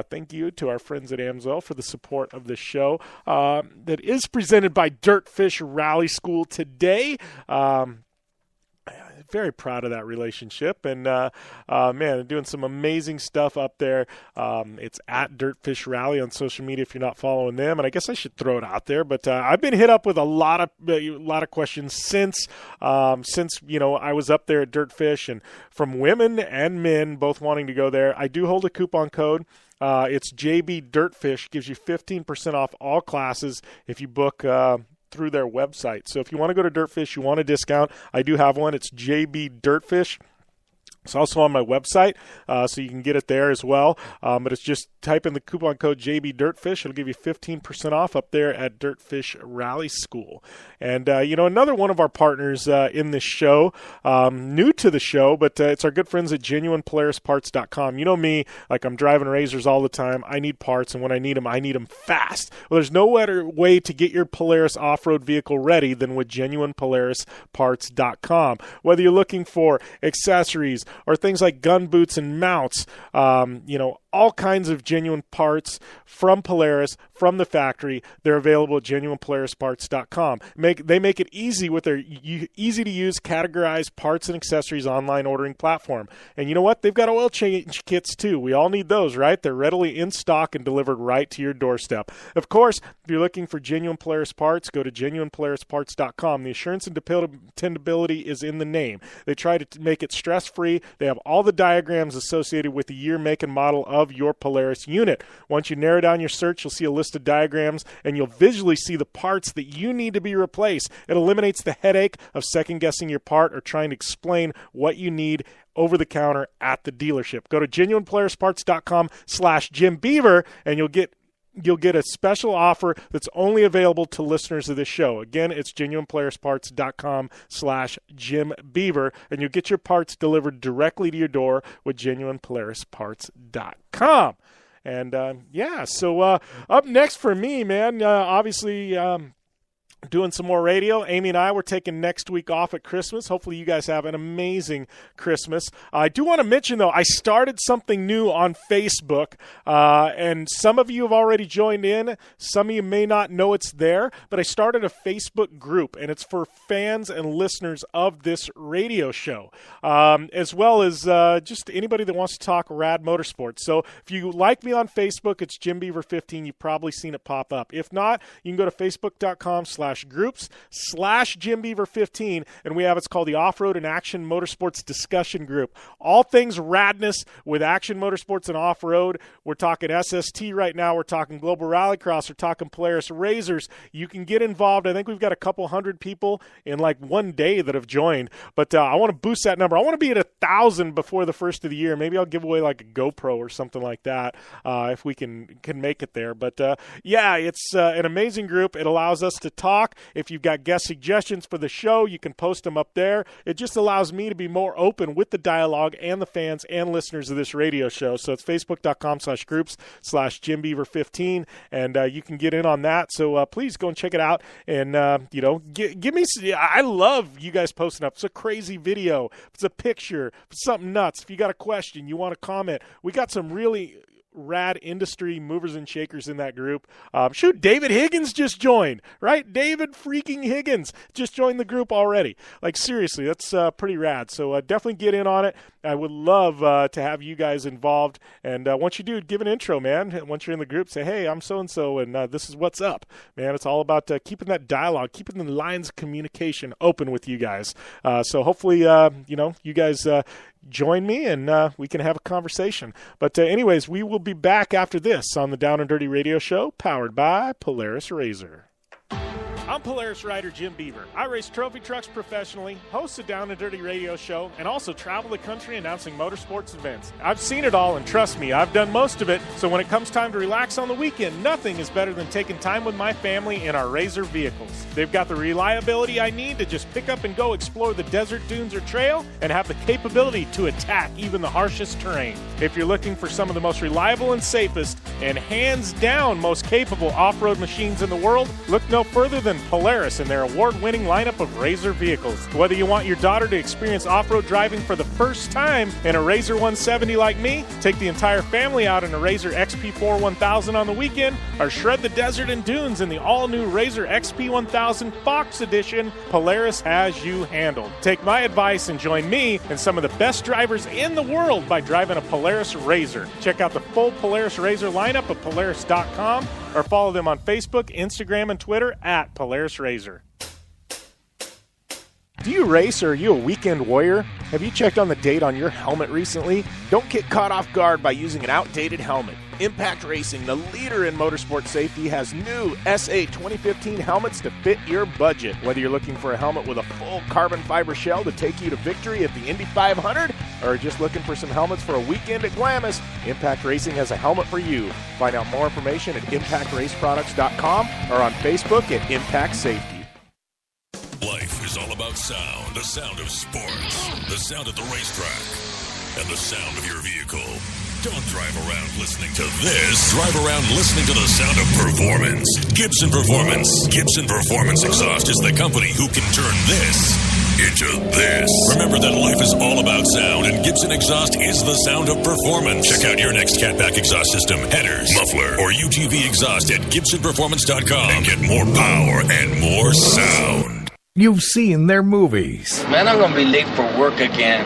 C: Thank you to our friends at AMSOIL for the support of the show that is presented by Dirtfish Rally School today. Very proud of that relationship, and man, doing some amazing stuff up there. It's at Dirtfish Rally on social media if you're not following them, and I guess I should throw it out there. But I've been hit up with a lot of questions since you know, I was up there at Dirtfish, and from women and men both wanting to go there. I do hold a coupon code. It's JB Dirtfish. Gives you 15% off all classes if you book through their website. So if you want to go to Dirtfish, you want a discount, I do have one. It's JB Dirtfish. It's also on my website, so you can get it there as well. But it's just type in the coupon code JB Dirtfish. It'll give you 15% off up there at Dirtfish Rally School. And, another one of our partners in this show, new to the show, but it's our good friends at GenuinePolarisParts.com. You know me, like I'm driving Razors all the time. I need parts, and when I need them fast. Well, there's no better way to get your Polaris off-road vehicle ready than with GenuinePolarisParts.com. Whether you're looking for accessories, or things like gun boots and mounts, all kinds of genuine parts from Polaris, from the factory. They're available at GenuinePolarisParts.com. They make it easy with their easy-to-use, categorized parts and accessories online ordering platform. And you know what? They've got oil change kits, too. We all need those, right? They're readily in stock and delivered right to your doorstep. Of course, if you're looking for genuine Polaris parts, go to GenuinePolarisParts.com. The assurance and dependability is in the name. They try to make it stress-free. They have all the diagrams associated with the year, make, and model of your Polaris unit. Once you narrow down your search, you'll see a list of diagrams, and you'll visually see the parts that you need to be replaced. It eliminates the headache of second-guessing your part or trying to explain what you need over the counter at the dealership. Go to GenuinePolarisParts.com/Jim Beaver, and you'll get a special offer that's only available to listeners of this show. Again, it's GenuinePolarisParts.com/Jim Beaver, and you'll get your parts delivered directly to your door with GenuinePolarisParts.com. And, so up next for me, man, obviously doing some more radio. Amy and I were taking next week off at Christmas. Hopefully you guys have an amazing Christmas. I do want to mention, though, I started something new on Facebook, and some of you have already joined in. Some of you may not know it's there, but I started a Facebook group, and it's for fans and listeners of this radio show, as well as just anybody that wants to talk rad motorsports. So if you like me on Facebook, it's Jim Beaver 15. You've probably seen it pop up. If not, you can go to Facebook.com/groups/Jim Beaver 15, and we have it's called the Off-Road and Action Motorsports Discussion Group. All things radness with action motorsports and off-road. We're talking SST right now. We're talking Global Rallycross. We're talking Polaris Razors. You can get involved. I think we've got a couple hundred people in like one day that have joined, but I want to boost that number. I want to be at 1,000 before the first of the year. Maybe I'll give away like a GoPro or something like that if we can make it there. But it's an amazing group. It allows us to talk. If you've got guest suggestions for the show, you can post them up there. It just allows me to be more open with the dialogue and the fans and listeners of this radio show. So it's Facebook.com/groups/Jim Beaver 15, and you can get in on that. So please go and check it out. And, give me, I love you guys posting up. It's a crazy video. If it's a picture, if it's something nuts, if you got a question, you want to comment. We got some really rad industry movers and shakers in that group. David Higgins just joined, right? David freaking Higgins just joined the group already. Like, seriously, that's pretty rad. So definitely get in on it. I would love to have you guys involved. And once you do, give an intro, man. Once you're in the group, say, hey, I'm so-and-so, and this is what's up. Man, it's all about keeping that dialogue, keeping the lines of communication open with you guys. So hopefully, you guys join me and we can have a conversation. But anyways, we will be back after this on the Down and Dirty Radio Show, powered by Polaris Razor. I'm Polaris rider Jim Beaver. I race trophy trucks professionally, host a Down and Dirty radio show, and also travel the country announcing motorsports events. I've seen it all, and trust me, I've done most of it, so when it comes time to relax on the weekend, nothing is better than taking time with my family in our Razor vehicles. They've got the reliability I need to just pick up and go explore the desert, dunes, or trail, and have the capability to attack even the harshest terrain. If you're looking for some of the most reliable and safest, and hands down most capable off-road machines in the world, look no further than Polaris and their award-winning lineup of Razor vehicles. Whether you want your daughter to experience off-road driving for the first time in a Razor 170 like me, take the entire family out in a Razor XP4 1000 on the weekend, or shred the desert and dunes in the all-new Razor XP 1000 Fox Edition, Polaris has you handled. Take my advice and join me and some of the best drivers in the world by driving a Polaris Razor. Check out the full Polaris Razor lineup at Polaris.com or follow them on Facebook, Instagram, and Twitter at Polaris Razor. Do you race, or are you a weekend warrior? Have you checked on the date on your helmet recently? Don't get caught off guard by using an outdated helmet. Impact Racing, the leader in motorsport safety, has new SA 2015 helmets to fit your budget. Whether you're looking for a helmet with a full carbon fiber shell to take you to victory at the Indy 500, or just looking for some helmets for a weekend at Glamis, Impact Racing has a helmet for you. Find out more information at impactraceproducts.com or on Facebook at Impact Safety.
A: Life is all about sound, the sound of sports, the sound at the racetrack, and the sound of your vehicle. Don't drive around listening to this. Drive around listening to the sound of performance. Gibson Performance. Gibson Performance Exhaust is the company who can turn this into this. Remember that life is all about sound, and Gibson Exhaust is the sound of performance. Check out your next catback exhaust system, headers, muffler, or UTV exhaust at GibsonPerformance.com and get more power and more sound.
K: You've seen their movies.
L: Man, I'm gonna be late for work again.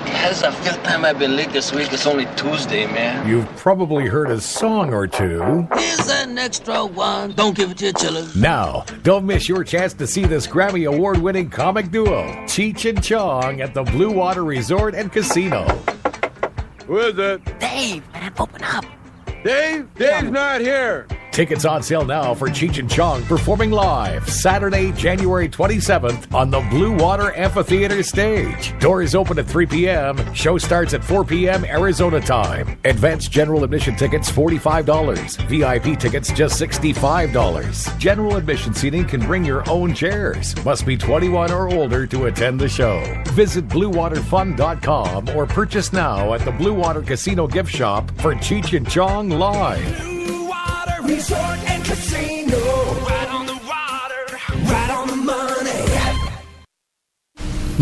L: That's the fifth time I've been late this week. It's only Tuesday, man.
K: You've probably heard a song or two.
L: Here's an extra one. Don't give it to your children.
K: Now, don't miss your chance to see this Grammy Award-winning comic duo, Cheech and Chong, at the Blue Water Resort and Casino.
M: Who is it?
L: Dave, man, open up.
M: Dave? Dave's not here.
K: Tickets on sale now for Cheech and Chong performing live Saturday, January 27th on the Blue Water Amphitheater stage. Doors open at 3 p.m. Show starts at 4 p.m. Arizona time. Advanced general admission tickets $45. VIP tickets just $65. General admission seating can bring your own chairs. Must be 21 or older to attend the show. Visit BlueWaterFun.com or purchase now at the Blue Water Casino gift shop for Cheech and Chong live.
N: Resort and Casino, right on the water, right on the money.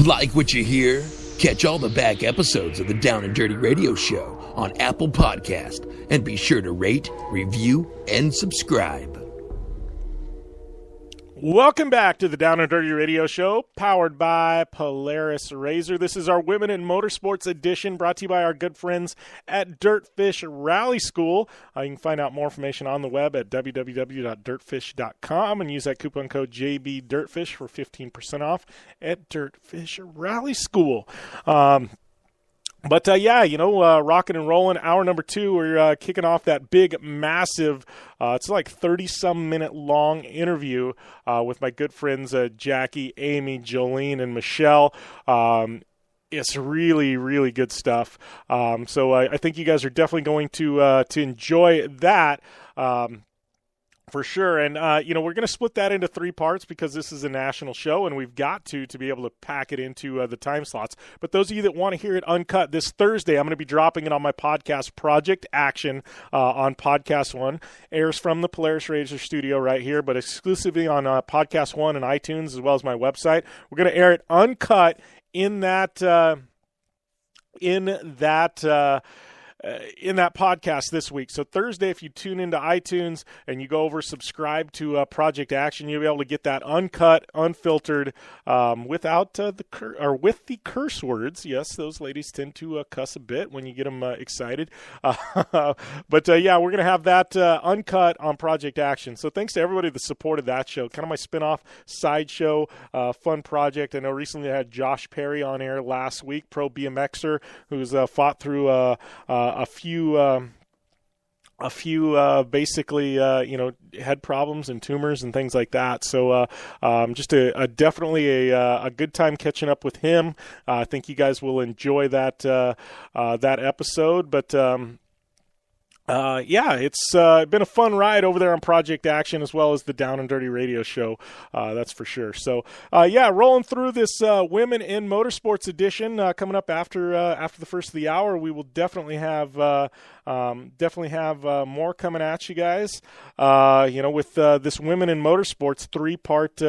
B: Like what you hear? Catch all the back episodes of the Down and Dirty Radio Show on Apple Podcast, and be sure to rate, review, and subscribe.
C: Welcome back to the Down and Dirty Radio Show, powered by Polaris Razor. This is our Women in Motorsports edition, brought to you by our good friends at Dirtfish Rally School. You can find out more information on the web at www.dirtfish.com and use that coupon code JBDirtfish for 15% off at Dirtfish Rally School. But rocking and rolling. Hour number 2, we're kicking off that big, massive, it's like 30-some minute long interview with my good friends Jackie, Amy, Jolene, and Michele. It's really, really good stuff. So I think you guys are definitely going to enjoy that. For sure, and we're going to split that into 3 parts because this is a national show, and we've got to be able to pack it into the time slots. But those of you that want to hear it uncut, this Thursday, I'm going to be dropping it on my podcast, Project Action, on Podcast One. Airs from the Polaris Razor studio right here, but exclusively on Podcast One and iTunes, as well as my website. We're going to air it uncut in that podcast this week. So Thursday, if you tune into iTunes and you go over subscribe to Project Action, you'll be able to get that uncut, unfiltered, without with the curse words. Yes, those ladies tend to cuss a bit when you get them excited. But we're going to have that uncut on Project Action. So thanks to everybody that supported that show. Kind of my spinoff sideshow, fun project. I know recently I had Josh Perry on air last week, pro BMXer, who's fought through a few basically head problems and tumors and things like that. So just definitely a good time catching up with him. I think you guys will enjoy that episode. But it's been a fun ride over there on Project Action, as well as the Down and Dirty Radio Show. That's for sure. So, rolling through this Women in Motorsports edition, coming up after the first of the hour, we will definitely have more coming at you guys. With this Women in Motorsports 3-part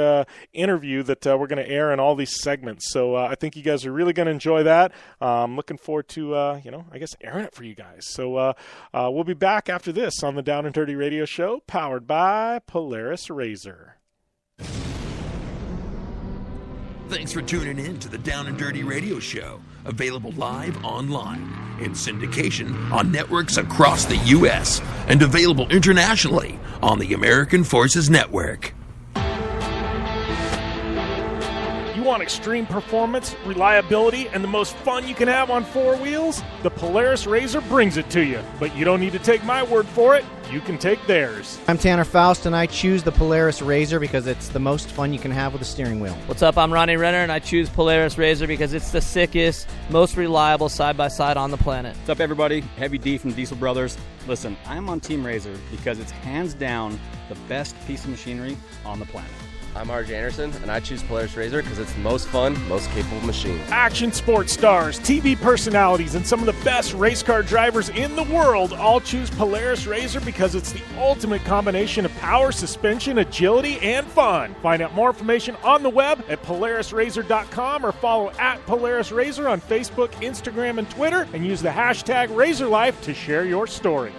C: interview that we're going to air in all these segments. So I think you guys are really going to enjoy that. I'm looking forward to airing it for you guys. So we'll be back after this on the Down and Dirty Radio Show, powered by Polaris Razor.
B: Thanks for tuning in to the Down and Dirty Radio Show, available live online, in syndication on networks across the U.S., and available internationally on the American Forces Network.
C: You want extreme performance, reliability, and the most fun you can have on four wheels? The Polaris RZR brings it to you, but you don't need to take my word for it. You can take theirs.
E: I'm Tanner Faust, and I choose the Polaris RZR because it's the most fun you can have with a steering wheel.
F: What's up? I'm Ronnie Renner, and I choose Polaris RZR because it's the sickest, most reliable side-by-side on the planet.
G: What's up, everybody? Heavy D from Diesel Brothers. Listen, I'm on Team RZR because it's hands down the best piece of machinery on the planet.
H: I'm RJ Anderson, and I choose Polaris RZR because it's the most fun, most capable machine.
C: Action sports stars, TV personalities, and some of the best race car drivers in the world all choose Polaris RZR because it's the ultimate combination of power, suspension, agility, and fun. Find out more information on the web at PolarisRZR.com or follow at Polaris RZR on Facebook, Instagram, and Twitter, and use the hashtag RZRLife to share your story.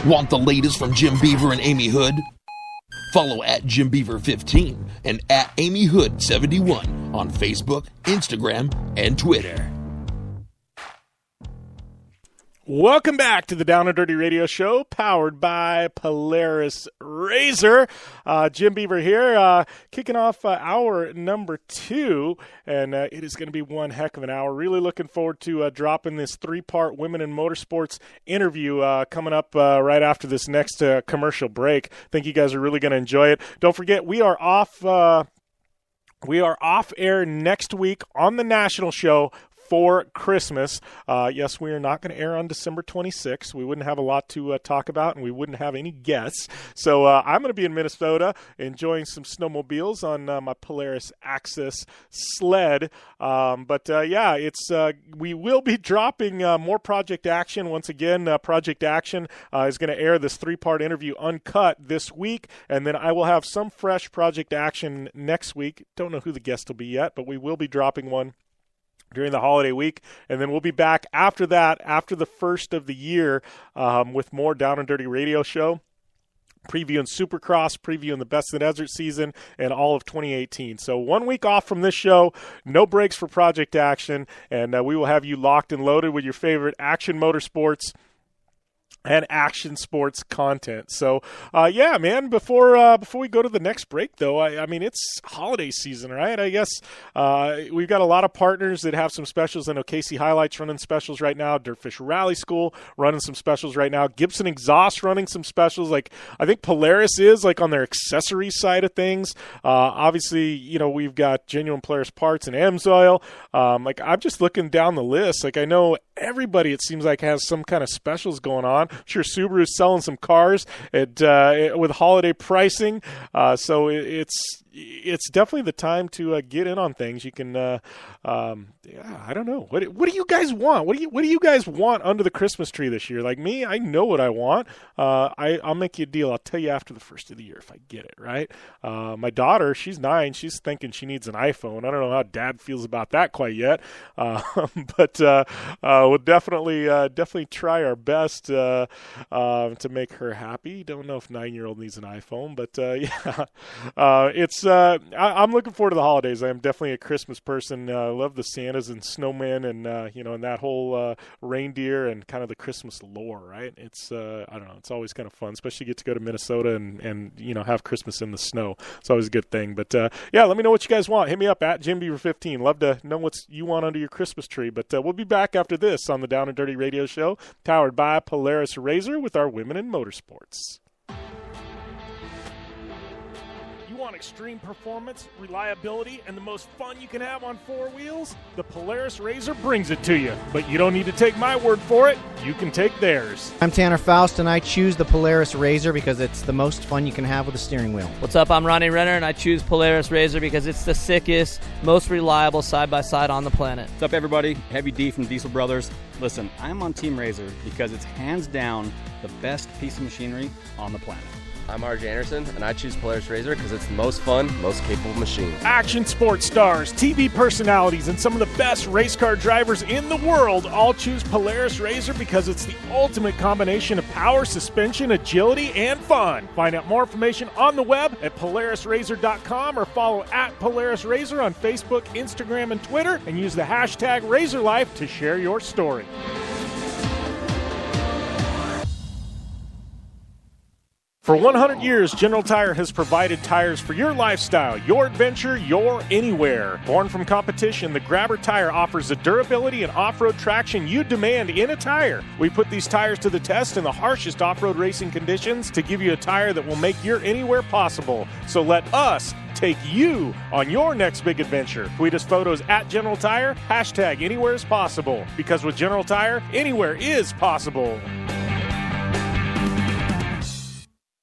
B: Want the latest from Jim Beaver and Amy Hood? Follow at Jim Beaver 15 and at Amy Hood 71 on Facebook, Instagram, and Twitter.
C: Welcome back to the Down and Dirty Radio Show, powered by Polaris RZR. Jim Beaver here, kicking off hour number 2, and it is going to be one heck of an hour. Really looking forward to dropping this 3-part Women in Motorsports interview coming up right after this next commercial break. I think you guys are really going to enjoy it. Don't forget, we are off air next week on the national show for Christmas. Yes, we are not going to air on December 26th. We wouldn't have a lot to talk about, and we wouldn't have any guests. So I'm going to be in Minnesota enjoying some snowmobiles on my Polaris Access sled. We will be dropping more Project Action. Once again, Project Action is going to air this 3-part interview uncut this week, and then I will have some fresh Project Action next week. Don't know who the guest will be yet, but we will be dropping one during the holiday week, and then we'll be back after that, after the first of the year, with more Down and Dirty Radio Show, previewing Supercross, previewing the Best in the Desert season, and all of 2018. So 1 week off from this show, no breaks for Project Action, and we will have you locked and loaded with your favorite action motorsports and action sports content. So, man, before we go to the next break, though, I mean, it's holiday season, right? I guess we've got a lot of partners that have some specials. I know Casey Highlights running specials right now, Dirtfish Rally School running some specials right now, Gibson Exhaust running some specials. Like, I think Polaris is, like, on their accessory side of things. Obviously, you know, we've got Genuine Polaris Parts and AMSOIL. Like, I'm just looking down the list. Like, I know everybody, it seems like, has some kind of specials going on. I'm sure Subaru's selling some cars with holiday pricing, so it's definitely the time to get in on things. You can, I don't know. What do you guys want? What do you guys want under the Christmas tree this year? Like me, I know what I want. I'll make you a deal. I'll tell you after the first of the year if I get it, right? My daughter, she's 9. She's thinking she needs an iPhone. I don't know how Dad feels about that quite yet, but we'll definitely try our best to make her happy. Don't know if 9-year-old needs an iPhone, but I'm looking forward to the holidays. I am definitely a Christmas person. I love the Santas and snowmen and and that whole reindeer and kind of the Christmas lore, right? It's I don't know, it's always kind of fun, especially get to go to Minnesota and have Christmas in the snow. It's always a good thing. But let me know what you guys want. Hit me up at Jim Beaver 15. Love to know what you want under your Christmas tree. But we'll be back after this on the Down and Dirty Radio Show, powered by Polaris RZR with our Women in Motorsports. Want extreme performance, reliability, and the most fun you can have on four wheels? The Polaris RZR brings it to you, but you don't need to take my word for it. You can take theirs.
E: I'm Tanner Faust, and I choose the Polaris RZR because it's the most fun you can have with a steering wheel.
F: What's up? I'm Ronnie Renner, and I choose Polaris RZR because it's the sickest, most reliable side-by-side on the planet.
G: What's up, everybody? Heavy D from Diesel Brothers. Listen, I'm on Team RZR because it's hands down the best piece of machinery on the planet.
H: I'm RJ Anderson, and I choose Polaris RZR because it's the most fun, most capable machine.
C: Action sports stars, TV personalities, and some of the best race car drivers in the world all choose Polaris RZR because it's the ultimate combination of power, suspension, agility, and fun. Find out more information on the web at PolarisRZR.com or follow at Polaris RZR on Facebook, Instagram, and Twitter, and use the hashtag RZRLife to share your story. For 100 years, General Tire has provided tires for your lifestyle, your adventure, your anywhere. Born from competition, the Grabber tire offers the durability and off-road traction you demand in a tire. We put these tires to the test in the harshest off-road racing conditions to give you a tire that will make your anywhere possible. So let us take you on your next big adventure. Tweet us photos at General Tire, hashtag anywhere is possible. Because with General Tire, anywhere is possible.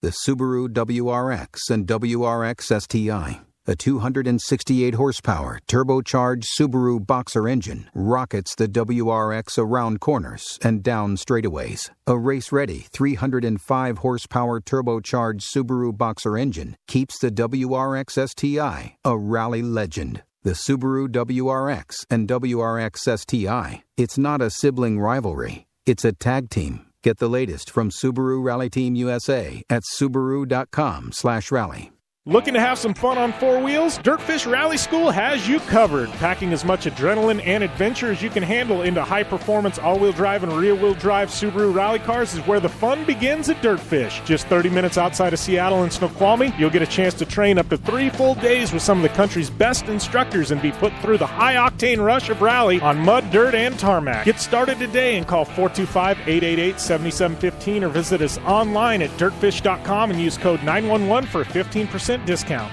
I: The Subaru WRX and WRX STI, a 268 horsepower turbocharged Subaru Boxer engine, rockets the WRX around corners and down straightaways. A race-ready 305 horsepower turbocharged Subaru Boxer engine keeps the WRX STI a rally legend. The Subaru WRX and WRX STI, it's not a sibling rivalry, it's a tag team. Get the latest from Subaru Rally Team USA at Subaru.com/rally.
C: Looking to have some fun on four wheels? Dirtfish Rally School has you covered. Packing as much adrenaline and adventure as you can handle into high-performance all-wheel drive and rear-wheel drive Subaru rally cars is where the fun begins at Dirtfish. Just 30 minutes outside of Seattle in Snoqualmie, you'll get a chance to train up to 3 full days with some of the country's best instructors and be put through the high-octane rush of rally on mud, dirt, and tarmac. Get started today and call 425-888-7715 or visit us online at dirtfish.com and use code 911 for a 15% discount.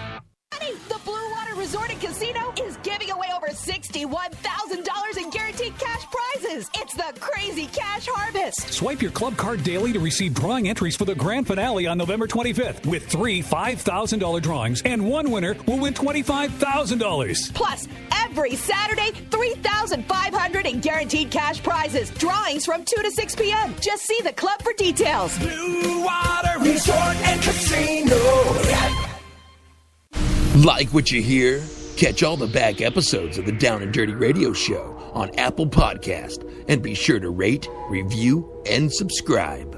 O: The Blue Water Resort and Casino is giving away over $61,000 in guaranteed cash prizes. It's the Crazy Cash Harvest.
P: Swipe your club card daily to receive drawing entries for the grand finale on November 25th with 3 $5,000 drawings, and one winner will win $25,000.
O: Plus, every Saturday, $3,500 in guaranteed cash prizes. Drawings from 2 to 6 p.m. Just see the club for details.
N: Blue Water Resort and Casino.
B: Like what you hear? Catch all the back episodes of the Down and Dirty Radio Show on Apple Podcast, and be sure to rate, review, and subscribe.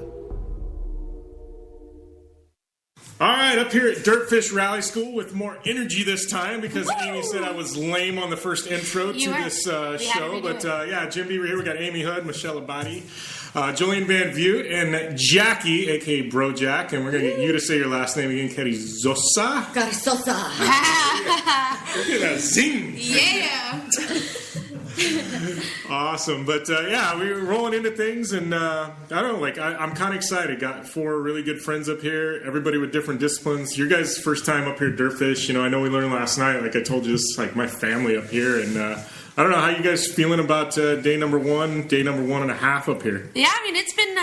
C: All right, up here at Dirtfish Rally School with more energy this time because Amy said I was lame on the first intro to this show. But yeah, Jim Beaver here. We got Amy Houde, Michele Abbate, Jolene Van Vugt, and Jackie, a.k.a. Brojaq. And we're going to get you to say your last name again, Carizosa.
Q: Carizosa.
C: Look at that zing.
Q: Yeah.
C: Awesome. But yeah, we were rolling into things, and I don't know, I'm kind of excited. Got 4 really good friends up here, everybody with different disciplines. Your guys' first time up here at Dirtfish. I know we learned last night, like I told you, this is like my family up here, and I don't know how you guys feeling about day number 1, day number 1.5 up here.
Q: Yeah, I mean, it's been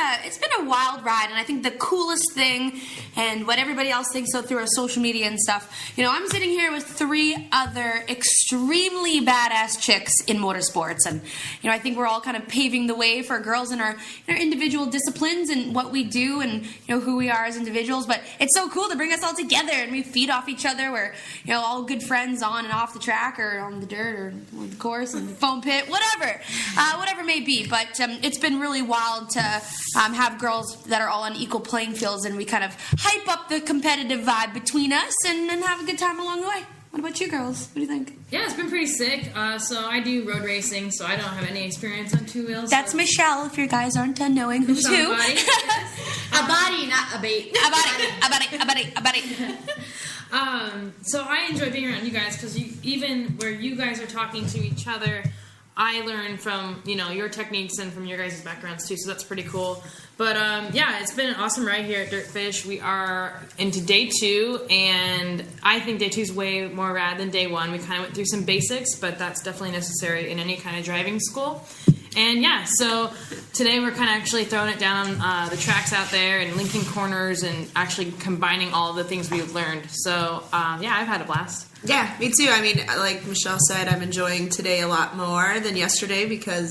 Q: a wild ride, and I think the coolest thing, and what everybody else thinks so through our social media and stuff, I'm sitting here with 3 other extremely badass chicks in motorsports, and I think we're all kind of paving the way for girls in our individual disciplines and what we do and who we are as individuals. But it's so cool to bring us all together, and we feed off each other. We're all good friends on and off the track or on the dirt or on the course and the foam pit, whatever it may be. But it's been really wild to have girls that are all on equal playing fields, and we kind of hype up the competitive vibe between us and have a good time along the way. What about you girls? What do you think?
R: Yeah, it's been pretty sick. So I do road racing, so I don't have any experience on 2 wheels.
Q: That's Michele, if you guys aren't knowing who's who.
R: Abbate, not Abbate.
Q: Abbate.
R: So I enjoy being around you guys because even where you guys are talking to each other, I learn from your techniques and from your guys' backgrounds too. So that's pretty cool. But yeah, it's been an awesome ride here at Dirtfish. We are into day 2, and I think day 2 is way more rad than day 1. We kind of went through some basics, but that's definitely necessary in any kind of driving school. And yeah, so today we're kind of actually throwing it down the tracks out there and linking corners and actually combining all of the things we've learned. So yeah, I've had a blast.
S: Yeah, me too. I mean, like Michele said, I'm enjoying today a lot more than yesterday because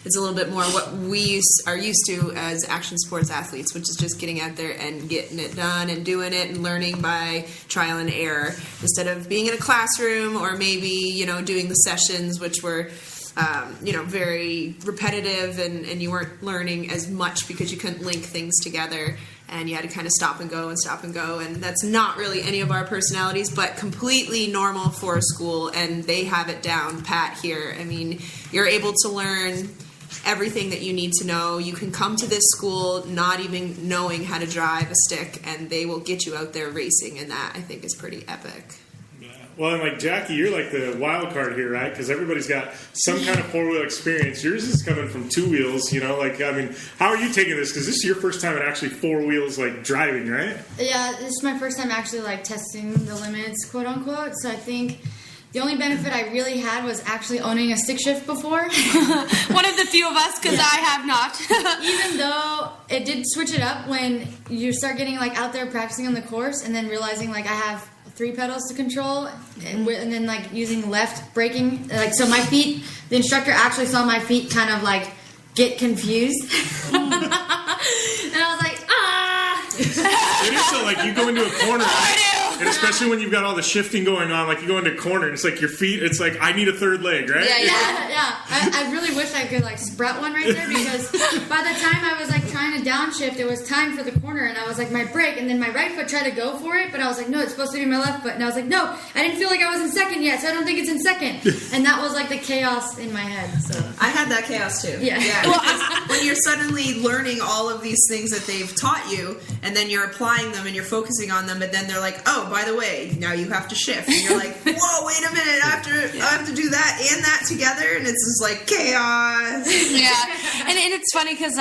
S: it's a little bit more what we are used to as action sports athletes, which is just getting out there and getting it done and doing it and learning by trial and error instead of being in a classroom or maybe, doing the sessions, which were very repetitive and you weren't learning as much because you couldn't link things together and you had to kind of stop and go, and that's not really any of our personalities, but completely normal for a school, and they have it down pat here. I mean, you're able to learn everything that you need to know. You can come to this school not even knowing how to drive a stick, and they will get you out there racing, and that I think is pretty epic.
C: Well, and like Jackie, you're like the wild card here, right? Because everybody's got some kind of four-wheel experience. Yours is coming from two wheels, you know? Like, I mean, how are you taking this? Because this is your first time at actually four wheels, like, driving, right?
T: Yeah, this is my first time actually, like, testing the limits, quote-unquote. So I think the only benefit I really had was actually owning a stick shift before.
Q: One of the few of us, because I have not.
T: Even though it did switch it up when you start getting, like, out there practicing on the course and then realizing, like, I have 3 pedals to control, and then like using left braking, like so my feet. The instructor actually saw my feet kind of like get confused, and I was like, ah.
C: It is so like you go into a corner, right? And especially when you've got all the shifting going on, like you go into a corner, and it's like your feet. It's like I need a third leg, right?
T: Yeah. I really wish I could like sprout one right there, because by the time I was like trying to downshift, it was time for the corner, and I was like my brake, and then my right foot tried to go for it, but I was like, no, it's supposed to be my left foot, and I was like, no, I didn't feel like I was in second yet, so I don't think it's in second, and that was like the chaos in my head. So
S: I had that chaos too.
T: Yeah.
S: Well, when you're suddenly learning all of these things that they've taught you, and then you're applying them and you're focusing on them, but then they're like, oh, by the way, now you have to shift, and you're like, whoa, wait a minute, I have to do that and that together, and it's just like chaos.
Q: Yeah, and it's funny because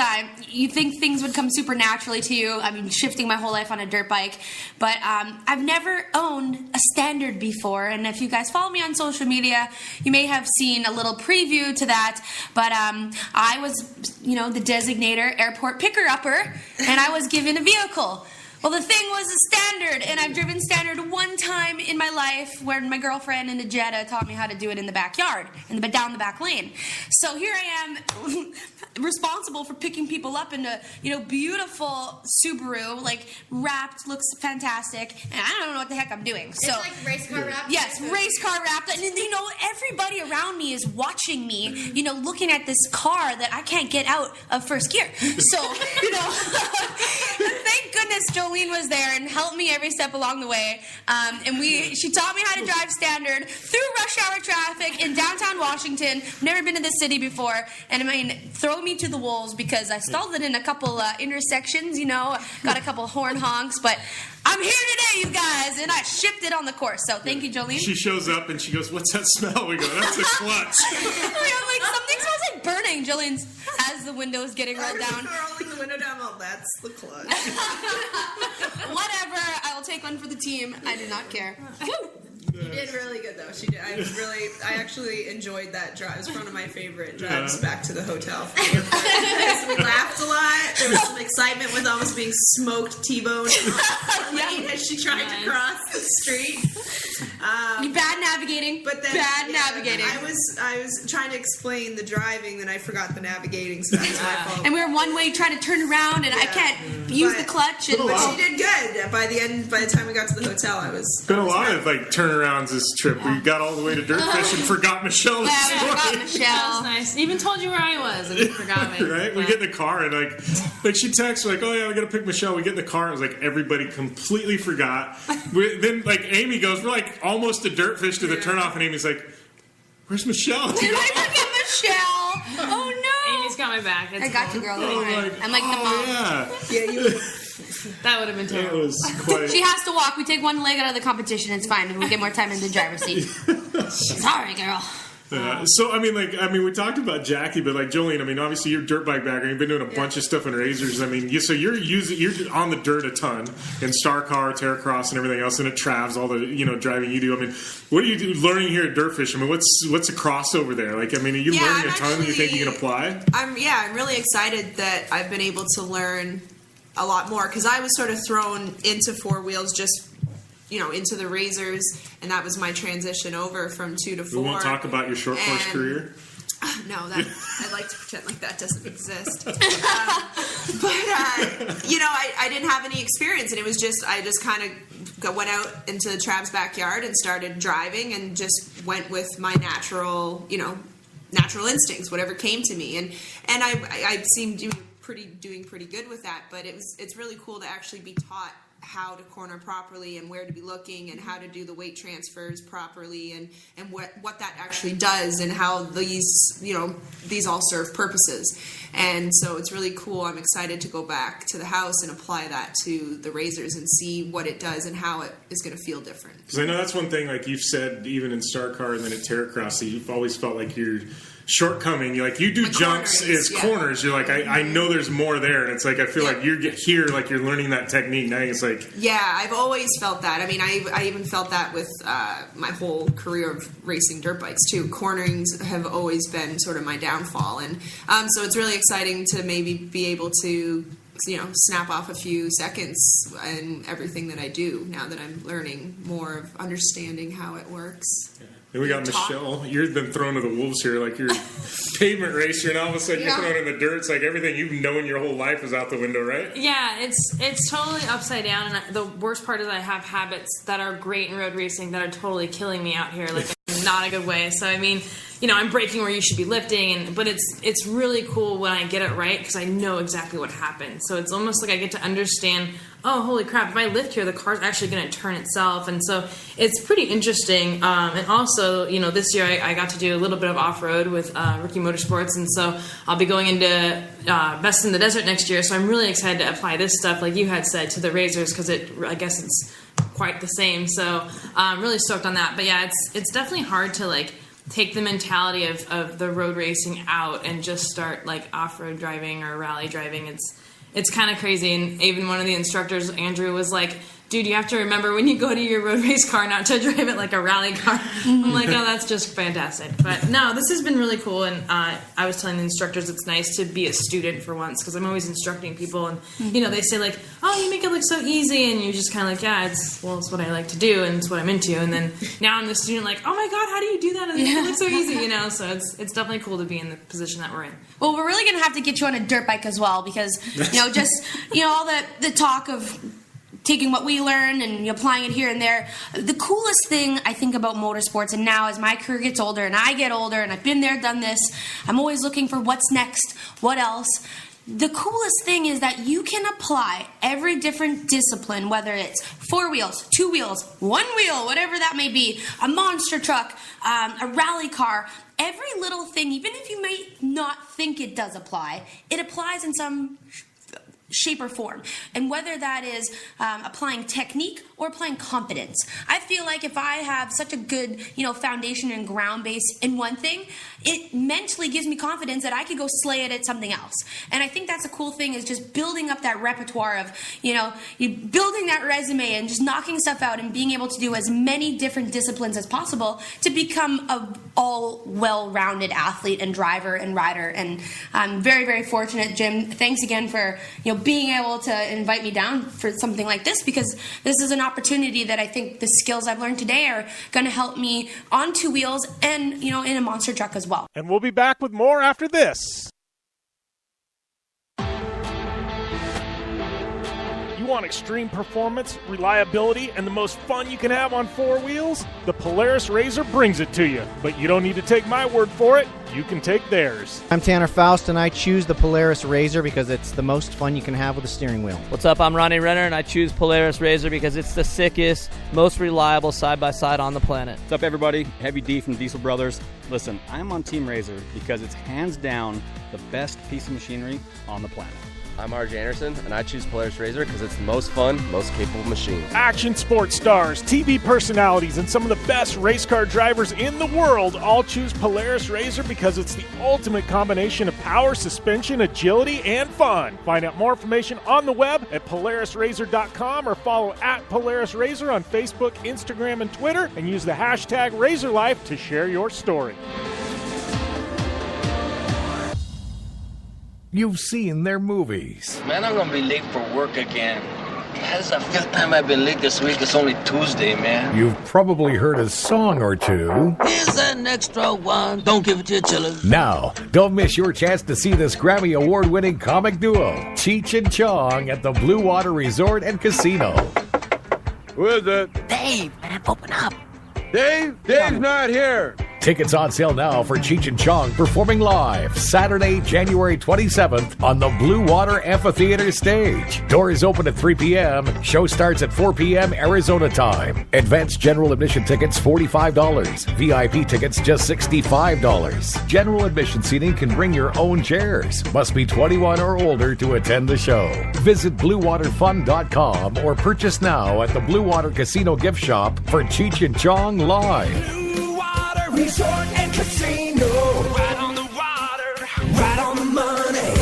Q: you think things would come super naturally to you. I mean, shifting my whole life on a dirt bike, but I've never owned a standard before, and if you guys follow me on social media, you may have seen a little preview to that, but I was, the designator airport picker-upper, and I was given a vehicle. Well, the thing was a standard, and I've driven standard one time in my life where my girlfriend in a Jetta taught me how to do it in the backyard, down the back lane. So here I am, responsible for picking people up in a beautiful Subaru, like wrapped, looks fantastic, and I don't know what the heck I'm doing. So
T: it's like race car wrapped.
Q: Yes, race car wrapped, and everybody around me is watching me, looking at this car that I can't get out of first gear. So thank goodness Jolene was there and helped me every step along the way. And she taught me how to drive standard through rush hour traffic in downtown Washington. Never been to this city before. And I mean, throw me to the wolves because I stalled it in a couple intersections, got a couple horn honks, but I'm here today, you guys, and I shipped it on the course. So thank you, Jolene.
C: She shows up and she goes, "What's that smell?" We go, "That's the clutch."
Q: I'm like, something smells like burning. Jolene's, as the window is getting rolled down.
S: Rolling the window down. Well, that's the clutch.
Q: Whatever. I will take one for the team. I do not care.
S: She did really good though. She did. I actually enjoyed that drive. It was one of my favorite drives back to the hotel. We laughed a lot. There was some excitement with almost being smoked T-bone as she tried to cross the street.
Q: Bad navigating.
S: But then
Q: navigating.
S: I was trying to explain the driving, then I forgot the navigating, so that was my fault.
Q: And we were one way trying to turn around, and I can't use the clutch.
S: But she did good. By the time we got to the hotel, I was.
C: Been a lot of turnarounds this trip. We got all the way to Dirtfish and forgot Michele.
Q: Yeah, we forgot Michele.
R: That was nice. Even told you where I was and you forgot me.
C: Right? We get in the car and like she texts like, "Oh yeah, we gotta pick Michele." We get in the car. It was like everybody completely forgot. Then Amy goes, we're like almost to Dirtfish to the turnoff, and Amy's like, "Where's Michele?"
Q: Did I forget Michele? Oh no!
R: Amy's got my back.
Q: I got you, girl. I'm like the mom.
S: Yeah, you.
R: That would have been terrible.
C: It was quite...
Q: She has to walk. We take one leg out of the competition. It's fine, and we'll get more time in the driver's seat. Sorry, girl.
C: So we talked about Jackie, but Jolene, obviously you're dirt bike background. You've been doing a bunch of stuff in razors. You're on the dirt a ton in Star Car, Terracross, and everything else, and at Travs, all the driving you do. What are you learning here at Dirtfish? What's a crossover there? Are you learning a ton that you think you can apply?
S: I'm really excited that I've been able to learn a lot more because I was sort of thrown into four wheels just. Into the razors, and that was my transition over from 2 to 4.
C: We won't talk about your short course career.
S: No, I'd like to pretend like that doesn't exist. But I didn't have any experience, and it was I just kind of went out into Trav's backyard and started driving, and just went with my natural instincts, whatever came to me, and I seemed doing pretty good with that. But it's really cool to actually be taught how to corner properly and where to be looking and how to do the weight transfers properly and what that actually does and how these all serve purposes. And so it's really cool. I'm excited to go back to the house and apply that to the razors and see what it does and how it is going to feel different.
C: Because I know that's one thing, like you've said, even in Star Car and then at Terracross, that you've always felt like you're shortcoming. You're like, you do jumps as corners. You're like, I know there's more there. And it's like, I feel like you get here, like you're learning that technique. Now it's like...
S: Yeah, I've always felt that. I mean, I even felt that with my whole career of racing dirt bikes too. Cornerings have always been sort of my downfall. And so it's really exciting to maybe be able to, snap off a few seconds in everything that I do now that I'm learning more of understanding how it works.
C: Then we got Michele. You've been thrown to the wolves here, like you're a pavement racer, and all of a sudden you're thrown in the dirt. It's like everything you've known your whole life is out the window, right?
R: Yeah, it's totally upside down. And the worst part is I have habits that are great in road racing that are totally killing me out here, like not a good way. So I mean, I'm braking where you should be lifting, but it's really cool when I get it right because I know exactly what happened. So it's almost like I get to understand, oh, holy crap, if I lift here, the car's actually going to turn itself. And so it's pretty interesting. And also, this year I got to do a little bit of off-road with Ricky Motorsports. And so I'll be going into Best in the Desert next year. So I'm really excited to apply this stuff, like you had said, to the razors because I guess it's quite the same. So I'm really stoked on that. But yeah, it's definitely hard to take the mentality of the road racing out and just start off-road driving or rally driving. It's kind of crazy. And even one of the instructors, Andrew, was like, dude, you have to remember when you go to your road race car not to drive it like a rally car. I'm like, oh, that's just fantastic. But no, this has been really cool. And I was telling the instructors it's nice to be a student for once because I'm always instructing people. And, they say oh, you make it look so easy. And you're just kind of like, yeah, it's what I like to do and it's what I'm into. And then now I'm the student oh, my God, how do you do that? And it looks so easy, So it's definitely cool to be in the position that we're in.
Q: Well, we're really going to have to get you on a dirt bike as well because, all the talk of taking what we learn and applying it here and there. The coolest thing I think about motorsports, and now as my career gets older and I get older and I've been there, done this, I'm always looking for what's next, what else. The coolest thing is that you can apply every different discipline, whether it's 4 wheels, 2 wheels, 1 wheel, whatever that may be, a monster truck, a rally car. Every little thing, even if you may not think it does apply, it applies in some shape or form. And whether that is applying technique or applying competence. I feel like if I have such a good, foundation and ground base in one thing, it mentally gives me confidence that I could go slay it at something else. And I think that's a cool thing is just building up that repertoire of, you building that resume and just knocking stuff out and being able to do as many different disciplines as possible to become a all well-rounded athlete and driver and rider. And I'm very, very fortunate, Jim. Thanks again for, being able to invite me down for something like this because this is an opportunity that I think the skills I've learned today are going to help me on 2 wheels and, in a monster truck as well.
C: And we'll be back with more after this. You want extreme performance, reliability, and the most fun you can have on 4 wheels? The Polaris RZR brings it to you. But you don't need to take my word for it. You can take theirs.
E: I'm Tanner Faust, and I choose the Polaris RZR because it's the most fun you can have with a steering wheel.
F: What's up? I'm Ronnie Renner, and I choose Polaris RZR because it's the sickest, most reliable side-by-side on the planet.
G: What's up, everybody? Heavy D from Diesel Brothers. Listen, I'm on Team RZR because it's hands down the best piece of machinery on the planet.
H: I'm RJ Anderson, and I choose Polaris RZR because it's the most fun, most capable machine.
C: Action sports stars, TV personalities, and some of the best race car drivers in the world all choose Polaris RZR because it's the ultimate combination of power, suspension, agility, and fun. Find out more information on the web at PolarisRZR.com or follow at Polaris RZR on Facebook, Instagram, and Twitter, and use the hashtag RazorLife to share your story.
K: You've seen their movies.
L: Man, I'm gonna be late for work again. That's the 5th time I've been late this week. It's only Tuesday, man.
K: You've probably heard a song or two.
L: Here's an extra one. Don't give it to your children.
K: Now, don't miss your chance to see this Grammy Award-winning comic duo, Cheech and Chong, at the Blue Water Resort and Casino.
M: Who is it?
Q: Dave, man, open up.
M: Dave? Dave's not here.
K: Tickets on sale now for Cheech and Chong performing live Saturday, January 27th on the Blue Water Amphitheater stage. Doors open at 3 p.m. Show starts at 4 p.m. Arizona time. Advanced general admission tickets $45. VIP tickets just $65. General admission seating can bring your own chairs. Must be 21 or older to attend the show. Visit BlueWaterFun.com or purchase now at the Blue Water Casino gift shop for Cheech and Chong live.
N: Blue Water Resort and Casino. Right on the water, right on the money.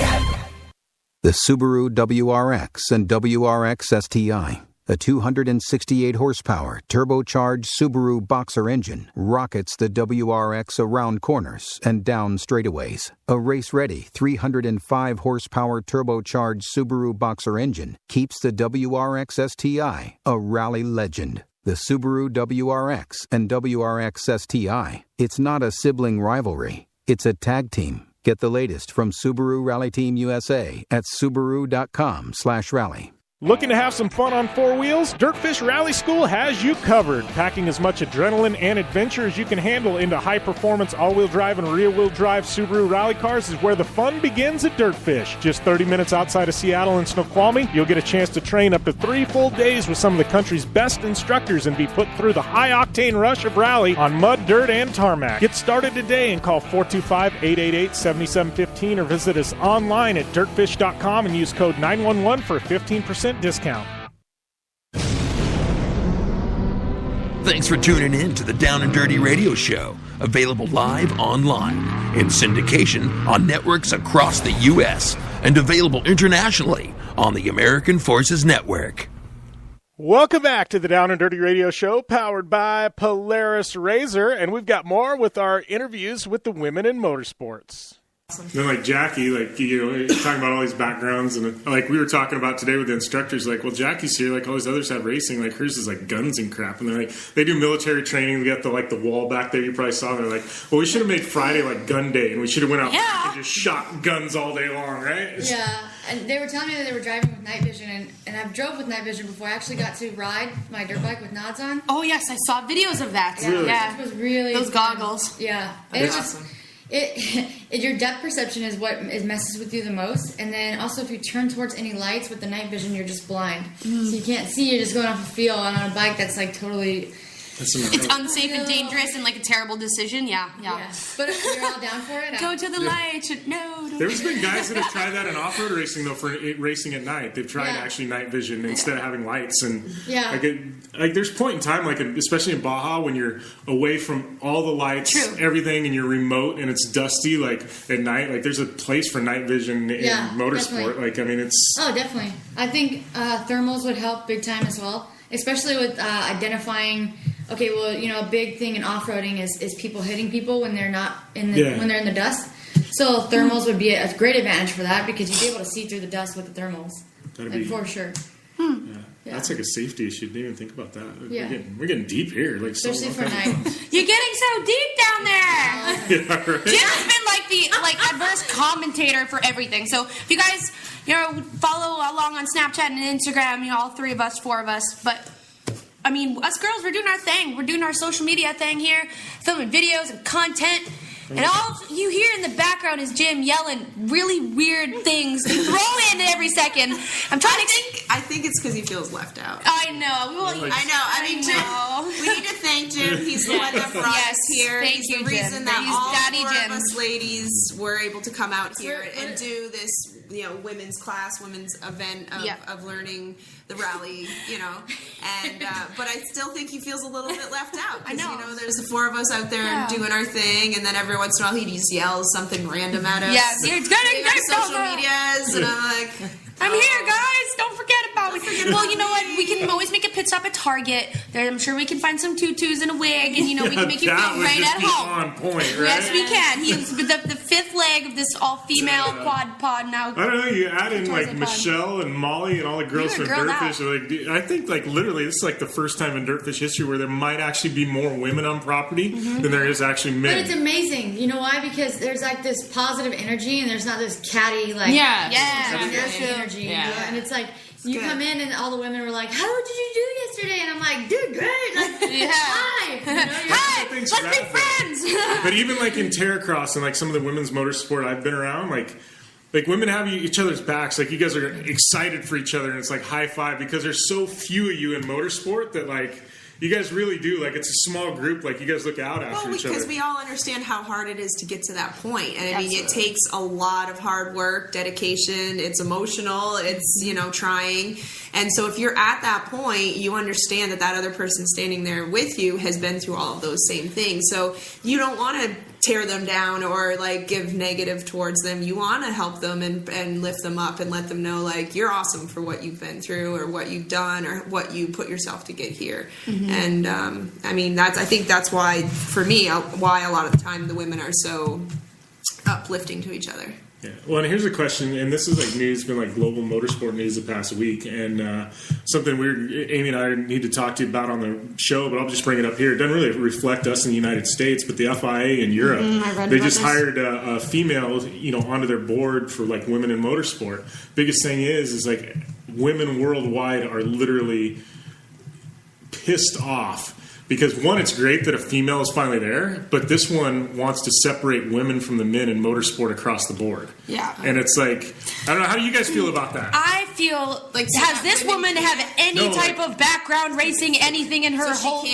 I: The Subaru WRX and WRX STI. A 268 horsepower turbocharged Subaru Boxer engine rockets the WRX around corners and down straightaways. A race-ready 305 horsepower turbocharged Subaru Boxer engine keeps the WRX STI a rally legend. The Subaru WRX and WRX STI. It's not a sibling rivalry. It's a tag team. Get the latest from Subaru Rally Team USA at Subaru.com/rally.
C: Looking to have some fun on four wheels? Dirtfish Rally School has you covered. Packing as much adrenaline and adventure as you can handle into high-performance all-wheel drive and rear-wheel drive Subaru rally cars is where the fun begins at Dirtfish. Just 30 minutes outside of Seattle and Snoqualmie, you'll get a chance to train up to 3 full days with some of the country's best instructors and be put through the high-octane rush of rally on mud, dirt, and tarmac. Get started today and call 425-888-7715 or visit us online at dirtfish.com and use code 911 for a 15% discount.
B: Thanks for tuning in to the Down and Dirty Radio Show, available live online, in syndication on networks across the U.S., and available internationally on the American Forces Network.
C: Welcome back to the Down and Dirty Radio Show, powered by Polaris Razor, and we've got more with our interviews with the women in motorsports.
U: Then, like Jackie, like, you know, talking about all these backgrounds, and like we were talking about today with the instructors, like, well, Jackie's here, like all these others have racing, like hers is like guns and crap, and they're like, they do military training. They got the wall back there you probably saw. And they're like, well, we should have made Friday like gun day, and we should have went out and just shot guns all day long, right?
T: Yeah, and they were telling me that they were driving with night vision, and I've drove with night vision before. I actually got to ride my dirt bike with nods on.
Q: Oh yes, I saw videos of that.
U: Really?
Q: Yeah,
T: it was really
Q: those
T: fun.
Q: goggles.
T: Yeah,
U: That's
T: awesome. Your depth perception is what messes with you the most, and then also if you turn towards any lights with the night vision, you're just blind, so you can't see. You're just going off a feel, and on a bike that's like totally.
Q: It's unsafe and dangerous and like a terrible decision. Yeah.
T: But if you're all down for it,
Q: go to the light. No.
U: There's been guys that have tried that in off-road racing, though, for racing at night. They've tried actually night vision instead of having lights. And like there's a point in time, like especially in Baja, when you're away from all the lights, everything, and you're remote and it's dusty, like at night. Like there's a place for night vision in motorsport.
T: Definitely.
U: Like, I mean, it's...
T: Oh, definitely. I think thermals would help big time as well, especially with identifying... Okay, well, you know, a big thing in off-roading is people hitting people when they're not in the when they're in the dust. So thermals would be a great advantage for that because you'd be able to see through the dust with the thermals. For sure.
U: Yeah. That's like a safety issue. Didn't even think about that.
T: Yeah.
U: We're getting deep here. Like,
T: especially for night.
Q: You're getting so deep down there.
U: Yeah, right.
Q: Jim has been like the adverse commentator for everything. So if you guys, follow along on Snapchat and Instagram, all 3 of us, 4 of us, but. I mean, us girls, we're doing our thing. We're doing our social media thing here, filming videos and content. And all you hear in the background is Jim yelling really weird things to throw in every second. I'm trying
S: I think it's because he feels left out.
Q: I know.
S: I know. I mean, Jim, we need to thank Jim. He's the one that brought us here.
Q: Thank
S: He's
Q: you,
S: the reason
Q: Jim.
S: that all
Q: Daddy
S: 4
Q: Jim.
S: of us ladies were able to come out here and do this, women's class, women's event of learning the rally, and but I still think he feels a little bit left out.
Q: I know.
S: There's the 4 of us out there doing our thing, and then every once in a while he just yells something random at us.
Q: Yes, you're getting
S: social medias, and I'm like,
Q: I'm here, guys. Don't forget about me. Well, you know what? We can always make a pit stop at Target. I'm sure we can find some tutus and a wig, and we can make you feel right at home.
U: On point, right?
Q: Yes, we can. He's the 5th leg of this all-female quad pod now.
U: I don't know. You add in like Michele and Molly and all the girls from Dirtfish. I think like literally this is like the first time in Dirtfish history where there might actually be more women on property than there is actually men.
T: But it's amazing. You know why? Because there's like this positive energy, and there's not this catty energy.
Q: Yeah.
T: And it's like You come in and all the women were like, "How did you do yesterday?" And I'm like, "Dude, great! Like, hi,
Q: Hi, let's be friends."
U: But even like in Terracross and like some of the women's motorsport I've been around, like women have each other's backs. Like you guys are excited for each other, and it's like high five because there's so few of you in motorsport that like you guys really do. Like it's a small group. Like you guys look out after each other.
S: Because we all understand how hard it is to get to that point, and I mean it takes a lot of hard work, dedication. It's emotional. It's trying, and so if you're at that point, you understand that other person standing there with you has been through all of those same things. So you don't want to tear them down or like give negative towards them. You want to help them and lift them up and let them know like you're awesome for what you've been through or what you've done or what you put yourself to get here. And I mean I think that's why for me why a lot of the time the women are so uplifting to each other.
U: Yeah. Well, and here's a question, and this is like news, been like global motorsport news the past week, and something Amy and I need to talk to you about on the show, but I'll just bring it up here. It doesn't really reflect us in the United States, but the FIA in Europe, they just hired a female, onto their board for like women in motorsport. Biggest thing is like women worldwide are literally pissed off. Because one, it's great that a female is finally there, but this one wants to separate women from the men in motorsport across the board.
Q: Yeah.
U: And it's like, I don't know, how do you guys feel about that?
Q: I feel like has this woman have any type of background racing, anything in her whole?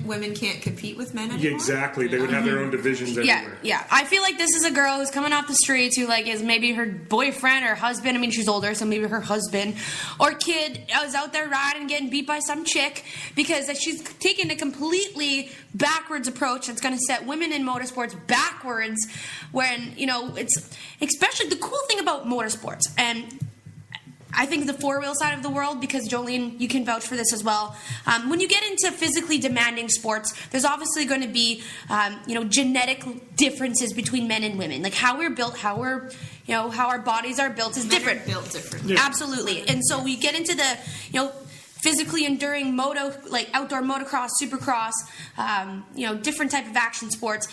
S: Women can't compete with men anymore.
U: Yeah, exactly. They would have their own divisions everywhere.
Q: Yeah. I feel like this is a girl who's coming off the streets who like is maybe her boyfriend or husband. I mean, she's older, so maybe her husband or kid is out there riding, getting beat by some chick because she's taking a completely backwards approach that's going to set women in motorsports backwards when, it's especially the cool thing about motorsports. And I think the four-wheel side of the world, because Jolene, you can vouch for this as well. When you get into physically demanding sports, there's obviously going to be, genetic differences between men and women. Like how we're built, how our bodies are built is different.
S: Built differently.
U: Yeah.
Q: Absolutely. And so we get into the, physically enduring outdoor motocross, supercross, different type of action sports.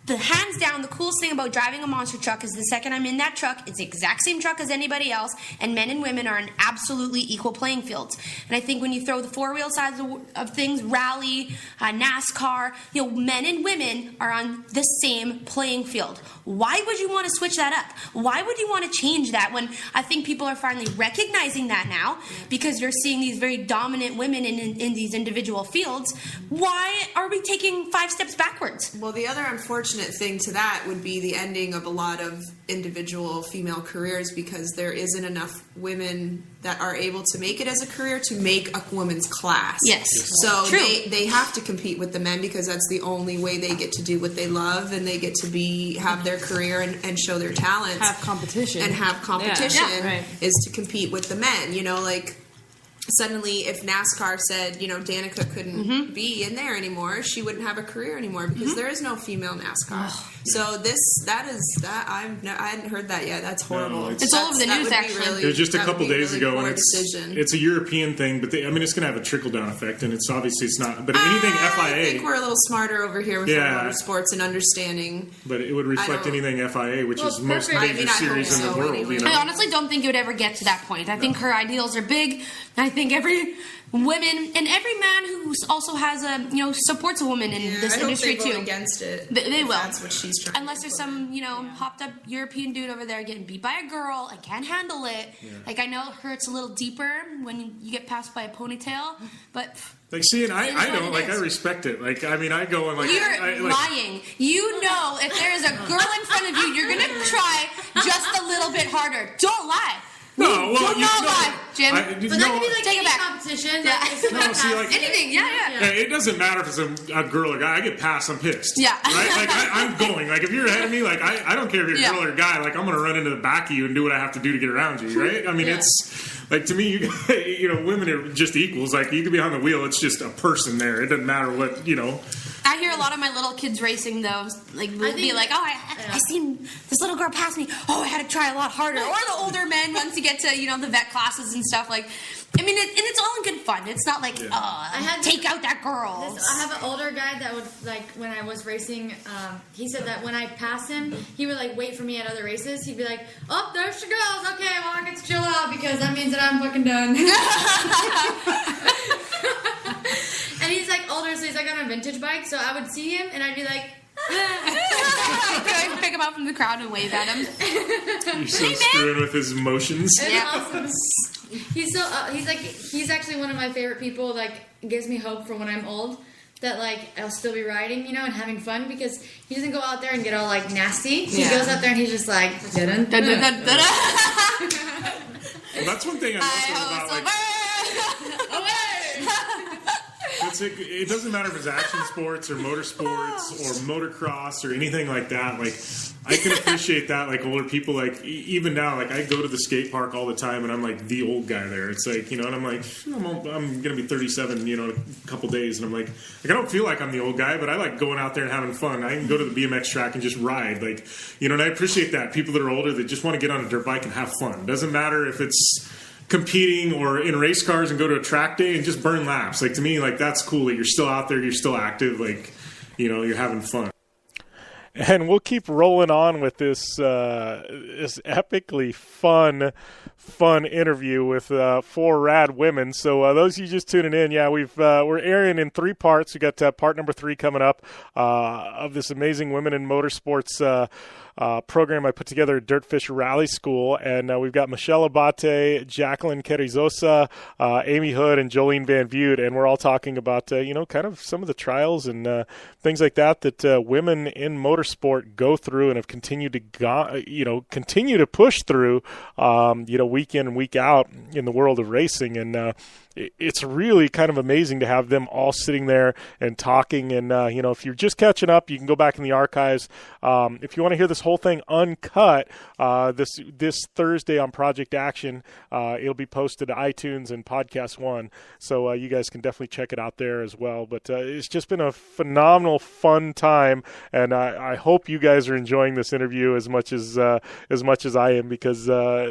Q: The hands down, the coolest thing about driving a monster truck is the second I'm in that truck, it's the exact same truck as anybody else, and men and women are on absolutely equal playing fields. And I think when you throw the four-wheel sides of things, rally, NASCAR, men and women are on the same playing field. Why would you want to switch that up? Why would you want to change that when I think people are finally recognizing that now because you're seeing these very dominant women in these individual fields? Why are we taking 5 steps backwards?
S: Well, the other unfortunate thing to that would be the ending of a lot of individual female careers because there isn't enough women that are able to make it as a career to make a women's class.
Q: Yes.
S: So they have to compete with the men because that's the only way they get to do what they love and they get to have their career and show their talents.
R: Have competition.
S: Is to compete with the men. Suddenly, if NASCAR said, Danica couldn't be in there anymore, she wouldn't have a career anymore because there is no female NASCAR. So I hadn't heard that yet. That's horrible.
U: No,
Q: it's all over the news, actually.
U: It was just a couple days ago, and
S: decision.
U: It's a European thing, but it's going to have a trickle-down effect, and it's not. But anything FIA...
S: I think we're a little smarter over here with motorsports and understanding.
U: But it would reflect anything FIA, which is most major series in the world.
Q: Anyway. I honestly don't think it would ever get to that point. I think her ideals are big. I think every women and every man who also has supports a woman in this industry
S: too.
Q: Vote
S: against it.
Q: They will.
S: That's what she's trying.
Q: Unless there's some hopped up European dude over there getting beat by a girl, I can't handle it. Yeah. Like I know it hurts a little deeper when you get passed by a ponytail, but.
U: And I don't I respect it. I go and
Q: you're lying. If there is a girl in front of you, you're gonna try just a little bit harder. Don't lie.
U: No, well,
Q: do not lie, Jim.
R: But that could be like any competition.
Q: Anything. Yeah.
U: It doesn't matter if it's a girl or guy. I get passed, I'm pissed.
Q: Yeah.
U: Right? I'm going. If you're ahead of me, I don't care if you're a girl or a guy. I'm going to run into the back of you and do what I have to do to get around you, right? It's to me, women are just equals. You could be on the wheel. It's just a person there. It doesn't matter what,
Q: I hear a lot of my little kids racing though, be like, I seen this little girl pass me. Oh, I had to try a lot harder. Or the older men once you get to the vet classes and stuff. I mean, and it's all in good fun. It's not like, take out that girl.
T: I have an older guy that would, like, when I was racing, he said that when I passed him, he would, like, wait for me at other races. He'd be like, oh, there she goes. Okay, well, I get to chill out because that means that I'm fucking done. And he's, like, older, so he's, like, on a vintage bike. So I would see him, and I'd be like,
Q: pick him up from the crowd and wave at him.
U: You're so screwing with his emotions.
T: Awesome. He's actually one of my favorite people. Like, gives me hope for when I'm old that, like, I'll still be riding, and having fun, because he doesn't go out there and get all, like, nasty. He goes out there and he's just like, dun, dun, dun, dun, dun.
U: Well, that's one thing I love about, like, it doesn't matter if it's action sports or motorsports or motocross or anything like that. Like, I can appreciate that. Like, older people, like, even now, like, I go to the skate park all the time, and I'm like the old guy there. It's like, and I'm like, I'm gonna be 37, in a couple days, and I'm like, I don't feel like I'm the old guy, but I like going out there and having fun. I can go to the BMX track and just ride, like, and I appreciate that. People that are older that just want to get on a dirt bike and have fun. Doesn't matter if it's competing or in race cars and go to a track day and just burn laps. Like, to me, like, that's cool that you're still out there, you're still active, like, you're having fun.
C: And we'll keep rolling on with this this epically fun interview with 4 rad women. So those of you just tuning in, we're airing in 3 parts. We got part number 3 coming up of this amazing Women in Motorsports program I put together at Dirtfish Rally School, and we've got Michele Abbate, Jacqueline Carrizosa, Amy Houde, and Jolene Van Vugt, and we're all talking about kind of some of the trials and things like that women in motorsport go through and have continued to continue to push through week in and week out in the world of racing. And it's really kind of amazing to have them all sitting there and talking. And, if you're just catching up, you can go back in the archives. If you want to hear this whole thing uncut, this Thursday on Project Action, it'll be posted to iTunes and Podcast One. So you guys can definitely check it out there as well. But it's just been a phenomenal, fun time. And I hope you guys are enjoying this interview as much as I am, because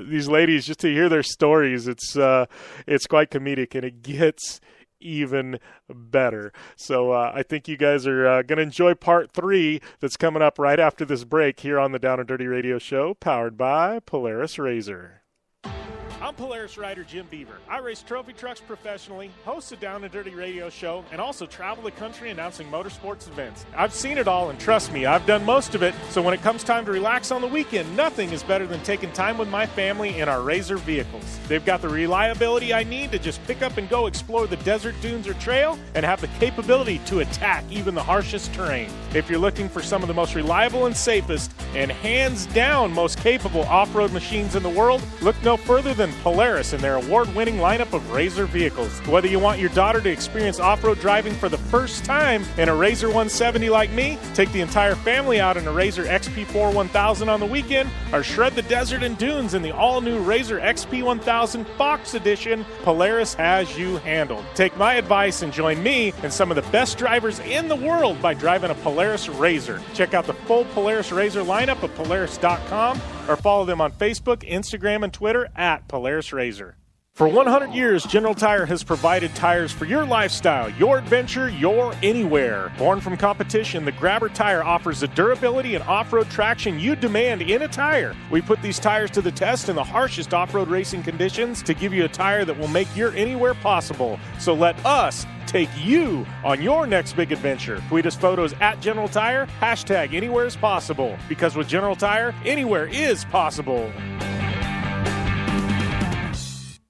C: these ladies, just to hear their stories, it's quite comedic. And it gets even better. So I think you guys are going to enjoy part 3 that's coming up right after this break here on the Down and Dirty Radio Show, powered by Polaris Razor. I'm Polaris rider Jim Beaver. I race trophy trucks professionally, host a Down and Dirty radio show, and also travel the country announcing motorsports events. I've seen it all, and trust me, I've done most of it, so when it comes time to relax on the weekend, nothing is better than taking time with my family in our Razor vehicles. They've got the reliability I need to just pick up and go explore the desert, dunes, or trail, and have the capability to attack even the harshest terrain. If you're looking for some of the most reliable and safest, and hands down most capable off-road machines in the world, look no further than Polaris and their award-winning lineup of Razor vehicles. Whether you want your daughter to experience off-road driving for the first time in a Razor 170 like me, take the entire family out in a Razor XP4 1000 on the weekend, or shred the desert and dunes in the all-new Razor XP 1000 Fox Edition, Polaris has you handled. Take my advice and join me and some of the best drivers in the world by driving a Polaris Razor. Check out the full Polaris Razor lineup at Polaris.com, or follow them on Facebook, Instagram, and Twitter at Polaris Razor. For 100 years, General Tire has provided tires for your lifestyle, your adventure, your anywhere. Born from competition, the Grabber tire offers the durability and off-road traction you demand in a tire. We put these tires to the test in the harshest off-road racing conditions to give you a tire that will make your anywhere possible. So let us take you on your next big adventure. Tweet us photos at General Tire, hashtag anywhere is possible. Because with General Tire, anywhere is possible.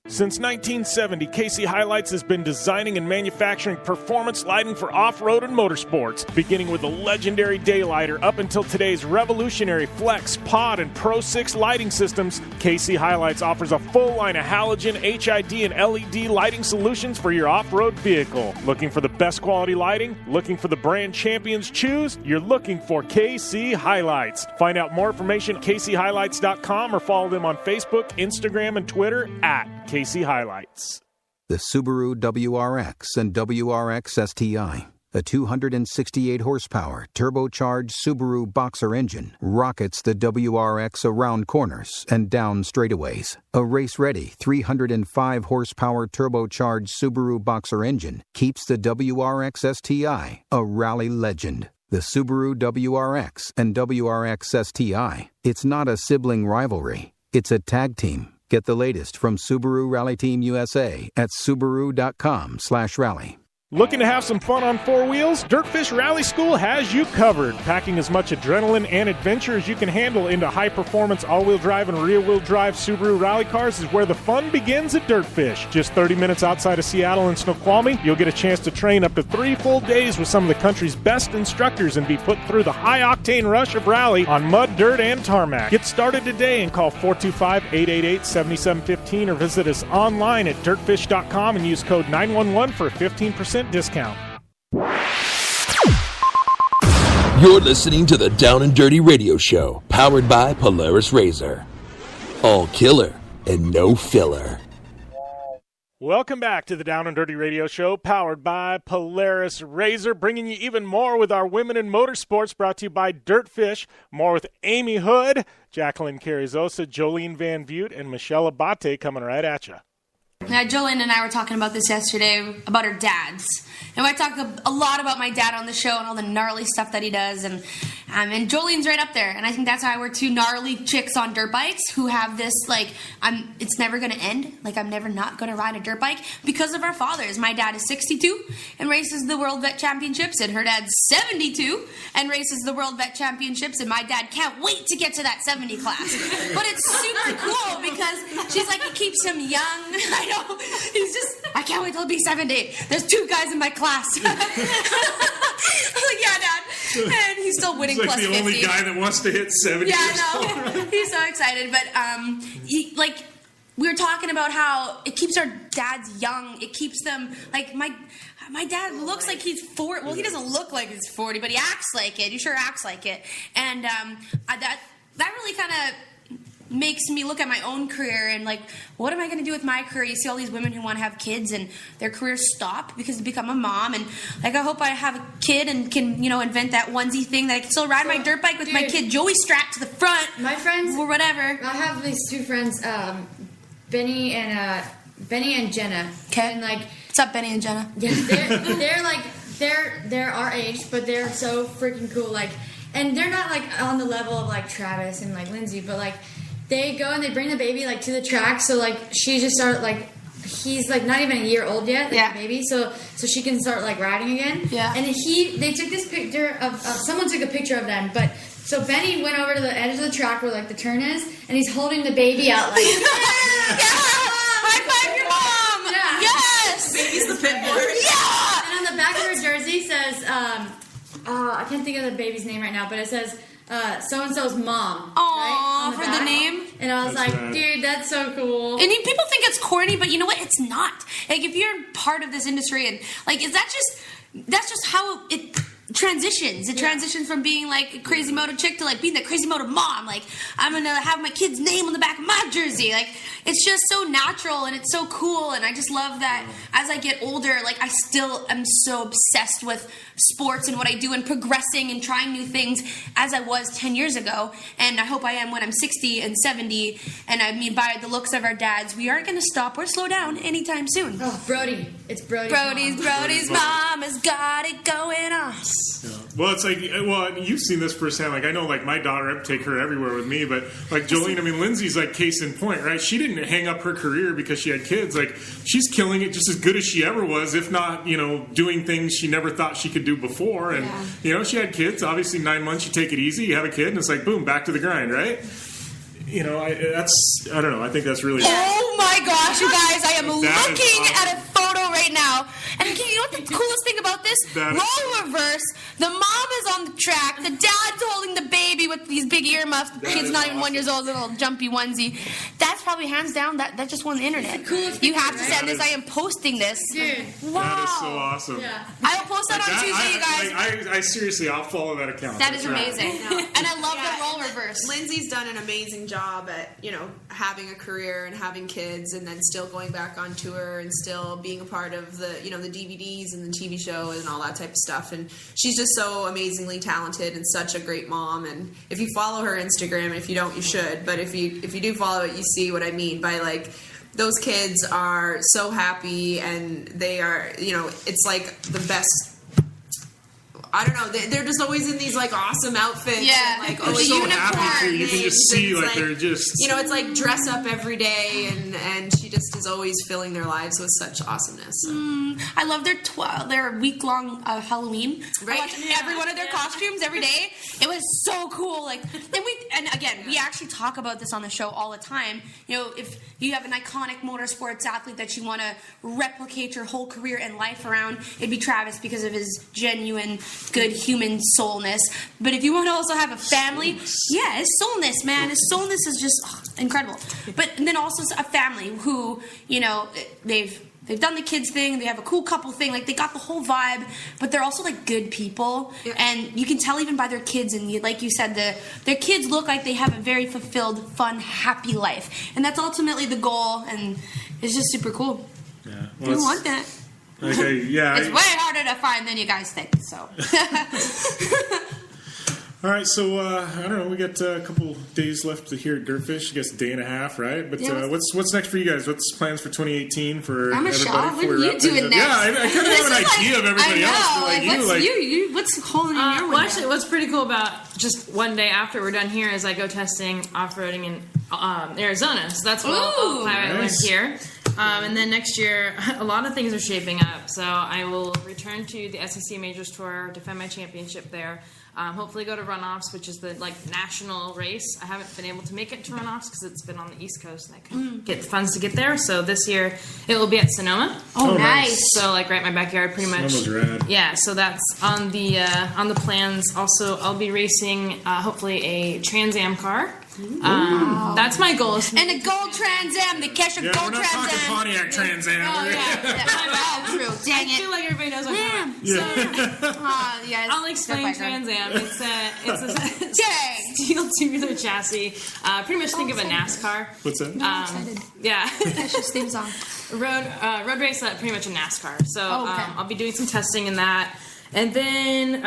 C: Since 1970, KC Highlights has been designing and manufacturing performance lighting for off-road and motorsports, beginning with the legendary Daylighter up until today's revolutionary Flex, Pod, and Pro 6 lighting systems. KC Highlights offers a full line of halogen, HID, and LED lighting solutions for your off-road vehicle. Looking for the best quality lighting? Looking for the brand champions choose? You're looking for KC Highlights. Find out more information at kchighlights.com or follow them on Facebook, Instagram, and Twitter at KC Highlights.
I: The Subaru WRX and WRX STI. A 268 horsepower turbocharged Subaru Boxer engine rockets the WRX around corners and down straightaways. A race-ready 305 horsepower turbocharged Subaru Boxer engine keeps the WRX STI a rally legend. The Subaru WRX and WRX STI, it's not a sibling rivalry, it's a tag team. Get the latest from Subaru Rally Team USA at Subaru.com/rally.
C: Looking to have some fun on four wheels? Dirtfish Rally School has you covered. Packing as much adrenaline and adventure as you can handle into high-performance all-wheel drive and rear-wheel drive Subaru rally cars is where the fun begins at Dirtfish. Just 30 minutes outside of Seattle in Snoqualmie, you'll get a chance to train up to 3 full days with some of the country's best instructors and be put through the high-octane rush of rally on mud, dirt, and tarmac. Get started today and call 425-888-7715 or visit us online at dirtfish.com and use code 911 for a 15% discount.
B: You're listening to the Down and Dirty Radio Show, powered by Polaris Razor. All killer and no filler.
C: Welcome back to the Down and Dirty Radio Show, powered by Polaris Razor, bringing you even more with our Women in Motorsports, brought to you by Dirtfish. More with Amy Houde, Jacqueline Carrizosa, Jolene Van Vugt, and Michele Abbate coming right at you.
Q: Yeah, Jolene and I were talking about this yesterday, about our dads. And I talk a lot about my dad on the show and all the gnarly stuff that he does. And Jolene's right up there. And I think that's why we're two gnarly chicks on dirt bikes who have this, it's never going to end. I'm never not going to ride a dirt bike because of our fathers. My dad is 62 and races the World Vet Championships. And her dad's 72 and races the World Vet Championships. And my dad can't wait to get to that 70 class. But it's super cool because she's like, it keeps him young. I know. He's just, I can't wait till he'll be 70. There's 2 guys in my class. I'm like, yeah, Dad. And he's still winning
U: He's
Q: plus 50.
U: He's the only guy that wants to hit 70.
Q: Yeah, no. He's so excited. But, we were talking about how it keeps our dads young. It keeps them, my dad looks like he's 40. Well, he doesn't look like he's 40, but he acts like it. He sure acts like it. And that really kind of makes me look at my own career and what am I going to do with my career? You see all these women who want to have kids and their careers stop because they become a mom, and I hope I have a kid and can invent that onesie thing that I can still ride my dirt bike with my kid Joey strapped to the front.
T: My friends
Q: or whatever.
T: I have these 2 friends, Benny and Jenna.
Q: Okay. And what's up, Benny and Jenna?
T: Yeah, they're our age, but they're so freaking cool. And they're not on the level of Travis and Lindsay, but they go and they bring the baby to the track, so she just started he's not even a year old yet, the baby, so she can start riding again. Yeah. And they took this picture of someone took a picture of them, but so Benny went over to the edge of the track where the turn is, and he's holding the baby out
Q: yeah! High five your mom!
T: Yeah.
Q: Yes!
S: Baby's the pit board.
Q: Yeah!
T: And on the back of her jersey says I can't think of the baby's name right now, but it says so-and-so's mom.
Q: Aww,
T: right?
Q: for the name?
T: And I was dude, that's so cool.
Q: And people think it's corny, but you know what? It's not. If you're part of this industry and, that's just how it transitions. It transitions from being a crazy moto chick to being the crazy moto mom. I'm going to have my kid's name on the back of my jersey. It's just so natural and it's so cool. And I just love that as I get older, I still am so obsessed with sports and what I do and progressing and trying new things as I was 10 years ago. And I hope I am when I'm 60 and 70. And I mean, by the looks of our dads, we aren't going to stop or slow down anytime soon.
T: Oh, Brody. It's Brody's
Q: mom has got it going on.
U: Yeah. Well, it's you've seen this firsthand. I know, my daughter, I take her everywhere with me, but Jolene, Lindsay's case in point, right? She didn't hang up her career because she had kids. She's killing it just as good as she ever was, if not, doing things she never thought she could do before. And, she had kids. Obviously, 9 months, you take it easy, you have a kid, and it's boom, back to the grind, right? I don't know. I think that's really.
Q: Oh my gosh, you guys! I am looking at a photo right now, and you know what the coolest thing about this? Role reverse. The mom is on the track. The dad's holding the baby with these big earmuffs. The kid's not even 1 year old, little jumpy onesie. That's probably hands down that just won the internet. You have to send this. I am posting this.
R: Dude.
Q: Wow.
U: That is so awesome.
R: Yeah.
Q: I will post that on Tuesday, you guys.
U: I seriously, I'll follow that account.
Q: That is amazing. And I love
S: Yeah,
Q: the role reverse.
S: Lindsay's done an amazing job at, having a career and having kids and then still going back on tour and still being a part of the, the DVDs and the TV show and all that type of stuff. And she's just so amazingly talented and such a great mom. And if you follow her Instagram, and if you don't, you should. But if you do follow it, you see what I mean by, like, those kids are so happy and they are, it's like the best. I don't know. They're just always in these, like, awesome outfits.
Q: Yeah.
S: And, like,
U: They're so happy too. You can just see, like, they're just.
S: It's like dress up every day, and she just is always filling their lives with such awesomeness. So.
Q: I love their week-long Halloween.
S: Right.
Q: I watch every one of their costumes every day. It was so cool. Like, and again, we actually talk about this on the show all the time. If you have an iconic motorsports athlete that you want to replicate your whole career and life around, it'd be Travis because of his genuine, good human soulness. But if you want to also have a family, his soulness, man, his soulness is just incredible. But then also a family who, they've done the kids thing, they have a cool couple thing, like they got the whole vibe, but they're also like good people, and you can tell even by their kids, and like you said, their kids look like they have a very fulfilled, fun, happy life, and that's ultimately the goal, and it's just super cool.
U: Yeah,
Q: We want that.
U: Okay, yeah.
Q: It's way harder to find than you guys think, so.
U: All right, so I don't know. We got a couple days left to here at Dirtfish. I guess a day and a half, right? But what's next for you guys? What's plans for 2018 for everybody?
Q: What are you doing next?
U: Yeah, I kind of have an idea of everybody else. But
Q: what's holding in your window?
R: Well, actually, what's pretty cool about just one day after we're done here is I go testing off-roading in Arizona. So that's what I'll plan I went here. And then next year, a lot of things are shaping up. So I will return to the SEC Majors Tour, defend my championship there. Hopefully go to runoffs, which is the national race. I haven't been able to make it to runoffs because it's been on the East Coast and I couldn't get the funds to get there. So this year it will be at Sonoma.
Q: Oh, nice!
R: So right in my backyard, pretty much.
U: Sonoma's rad.
R: Yeah, so that's on the plans. Also, I'll be racing hopefully a Trans Am car. That's my goal.
Q: And a gold Trans Am, the Kesha Gold
U: we're not
Q: Trans
U: talking
Q: Am.
U: Pontiac Trans Am.
Q: Oh yeah, true. Dang
R: I feel like everybody knows what I'm talking about.
Q: Yes,
R: I'll explain Trans Am. It's a steel tubular chassis. Pretty much think of a NASCAR.
U: What's that?
R: Yeah.
Q: Kesha's theme song.
R: Road race, pretty much a NASCAR. So I'll be doing some testing in that. And then,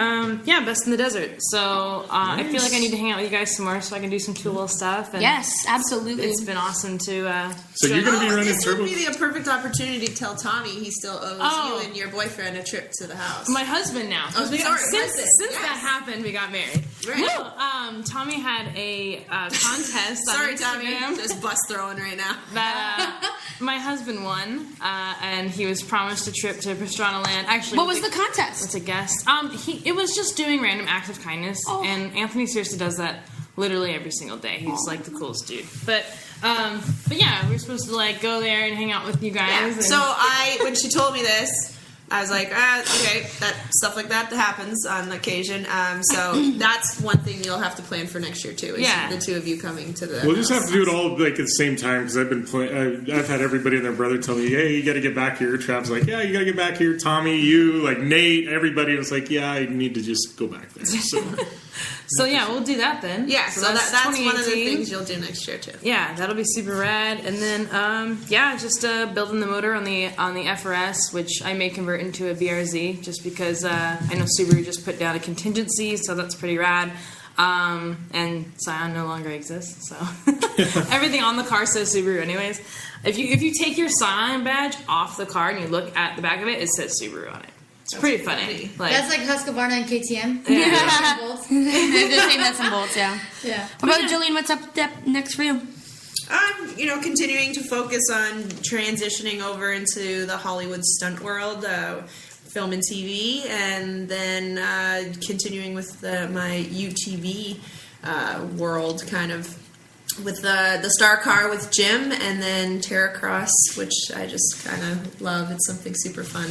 R: Best in the Desert. So I feel like I need to hang out with you guys some more so I can do some cool little stuff. And
Q: yes, absolutely.
R: It's been awesome to...
U: so you're going to be running
S: this
U: turbo...
S: would be a perfect opportunity to tell Tommy he still owes you and your boyfriend a trip to the house.
R: My husband now.
S: Oh, sorry.
R: Since that happened, we got married.
S: Right.
R: Well, Tommy had a contest on Instagram.
S: Tommy. Just bus throwing right now.
R: That my husband won, and he was promised a trip to Pastrana Land. Actually,
Q: what was the contest?
R: It's a guest. It was just doing random acts of kindness, and Anthony seriously does that literally every single day. He's like the coolest dude. But yeah, we're supposed to go there and hang out with you guys.
S: Yeah.
R: And
S: So when she told me this, I was like, okay, that stuff like that happens on occasion. So that's one thing you'll have to plan for next year too. Is the two of you coming to the.
U: We'll just have to do it all at the same time because I've been I've had everybody and their brother tell me, "Hey, you got to get back here." Trav's like, "Yeah, you got to get back here." Tommy, you, Nate, everybody was like, "Yeah, I need to just go back there."
R: So yeah, we'll do that then.
S: Yeah, so that's one of the things you'll do next year too.
R: Yeah, that'll be super rad. And then just building the motor on the FRS, which I may convert into a BRZ, just because I know Subaru just put down a contingency, so that's pretty rad. And Scion no longer exists, so everything on the car says Subaru anyways. If you take your Scion badge off the car and you look at the back of it, it says Subaru on it. It's pretty funny.
T: That's like Husqvarna and KTM.
Q: Yeah.
T: Bolts.
Q: They're the same nuts and bolts, yeah.
T: Yeah.
Q: What about Jolene? What's up next for you?
S: Continuing to focus on transitioning over into the Hollywood stunt world, film and TV, and then continuing with my UTV world, kind of with the Star Car with Jim, and then Terracross, which I just kind of love. It's something super fun.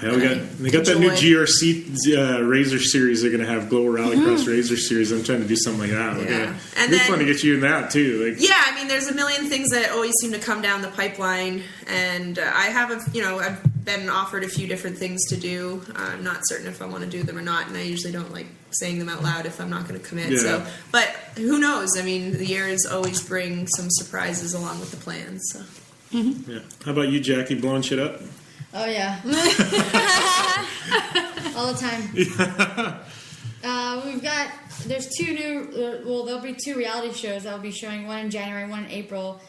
U: Yeah, they got that new GRC Razor series they're going to have, Global Rallycross Razor Series. I'm trying to do something like that.
S: Yeah.
U: And it'd be fun to get you in that, too. Like,
S: yeah, I mean, there's a million things that always seem to come down the pipeline, and I have, I've been offered a few different things to do. I'm not certain if I want to do them or not, and I usually don't like saying them out loud if I'm not going to commit.
U: Yeah.
S: So, but who knows? I mean, the years always bring some surprises along with the plans. So.
U: Yeah. How about you, Jackie, blowing shit up?
T: Oh, yeah. All the time. There's two new, there'll be 2 reality shows that will be showing, one in January, one in April.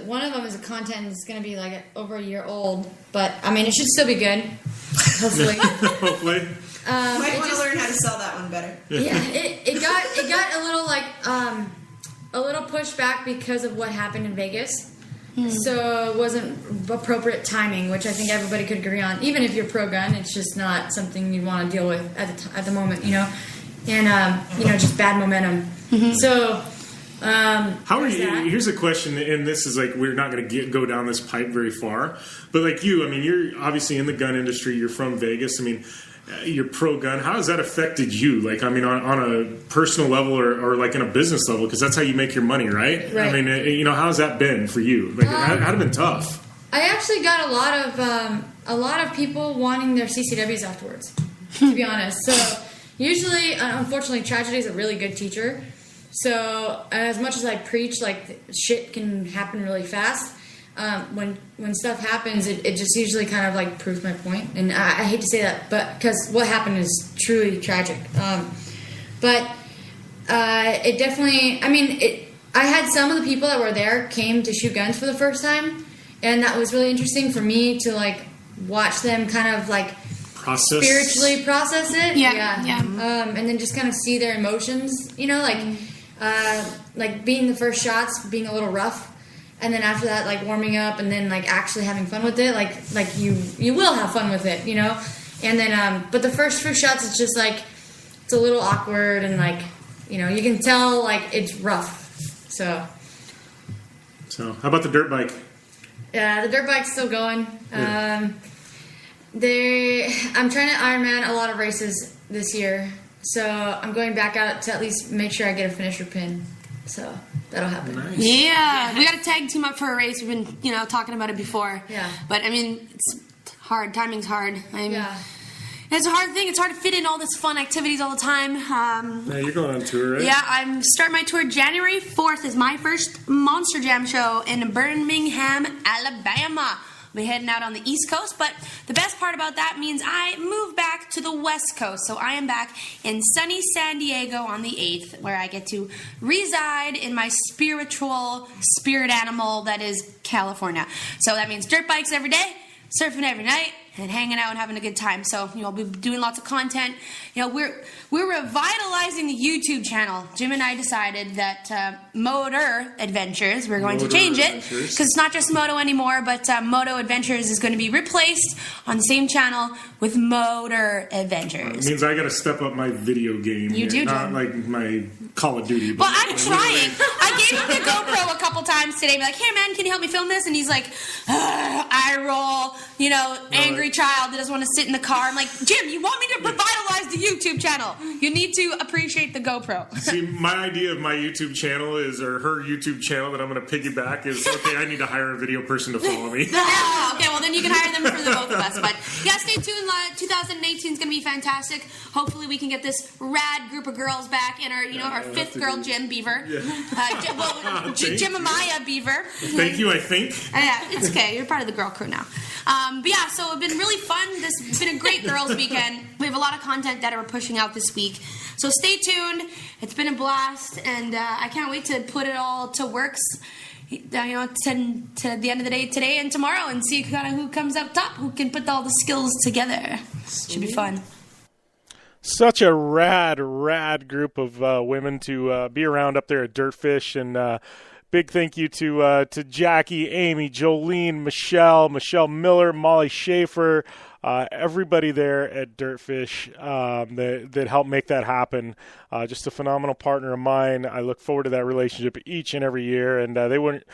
T: One of them is a content that's going to be like over a year old, but I mean, it should still be good. Hopefully.
U: Hopefully.
S: Might want to learn how to sell that one better.
T: Yeah, it got a little a little pushback because of what happened in Vegas. So it wasn't appropriate timing, which I think everybody could agree on. Even if you're pro-gun, it's just not something you want to deal with at the moment, and just bad momentum. So
U: how are you? Here's a question, and this is like we're not going to go down this pipe very far, but like you, I mean, you're obviously in the gun industry. You're from Vegas. I mean, you're pro-gun. How has that affected you? Like, I mean, on a personal level or like in a business level, because that's how you make your money, right? I mean, how's that been for you? Like, it had been tough.
T: I actually got a lot of people wanting their CCWs afterwards, to be honest. So usually, unfortunately, tragedy is a really good teacher. So as much as I preach, like, shit can happen really fast. When stuff happens, it just usually kind of like proves my point. And I hate to say that, but because what happened is truly tragic. But it definitely, I mean, I had some of the people that were there came to shoot guns for the first time, and that was really interesting for me to like watch them kind of like spiritually process it. Yeah. And then just kind of see their emotions, like being the first shots, being a little rough. And then after that, like warming up, and then like actually having fun with it, like you will have fun with it, And then, but the first few shots, it's just like it's a little awkward, and like you can tell like it's rough. So
U: how about the dirt bike?
T: Yeah, the dirt bike's still going. Yeah. I'm trying to Ironman a lot of races this year, so I'm going back out to at least make sure I get a finisher pin. So that'll happen.
Q: Nice. Yeah, we got to tag team up for a race. We've been, talking about it before.
T: Yeah.
Q: But I mean, it's hard. Timing's hard.
T: Yeah.
Q: It's a hard thing. It's hard to fit in all this fun activities all the time.
U: Yeah, you're going on tour, right?
Q: Yeah, I'm starting my tour January 4th is my first Monster Jam show in Birmingham, Alabama. We'll be heading out on the East Coast, but the best part about that means I move back to the West Coast. So I am back in sunny San Diego on the 8th, where I get to reside in my spiritual spirit animal that is California. So that means dirt bikes every day, surfing every night, and hanging out and having a good time. So, I'll be doing lots of content. We're revitalizing the YouTube channel. Jim and I decided that Motor Adventures, we're going to change it, because it's not just Moto anymore, but Moto Adventures is going to be replaced on the same channel with Motor Adventures.
U: It means I got to step up my video game.
Q: You do,
U: not
Q: Jim.
U: like my Call of Duty.
Q: Well, I'm trying. I gave him the GoPro a couple times today. Be like, hey, man, can you help me film this? And he's like, eye roll, angry child that doesn't want to sit in the car. I'm like, Jim, you want me to revitalize the YouTube channel? You need to appreciate the GoPro.
U: See, my idea of my YouTube channel or her YouTube channel that I'm going to piggyback is, okay, I need to hire a video person to follow me.
Q: Okay, well, then you can hire them for the both of us. But yeah, stay tuned. 2018 is going to be fantastic. Hopefully we can get this rad group of girls back and our fifth girl, Jim Beaver. Yeah. Jim Amaya Beaver.
U: Thank you, I think.
Q: Yeah, it's okay. You're part of the girl crew now. But yeah, so it's been really fun. It's been a great girls' weekend. We have a lot of content that we're pushing out this week. So stay tuned. It's been a blast, and I can't wait to put it all to works. To the end of the day today and tomorrow, and see kind of who comes up top, who can put all the skills together. Should be fun.
C: Such a rad group of women to be around up there at Dirtfish, and big thank you to Jackie, Amy, Jolene, Michelle Miller, Molly Schaefer, everybody there at Dirtfish that helped make that happen. Just a phenomenal partner of mine. I look forward to that relationship each and every year, and they wouldn't.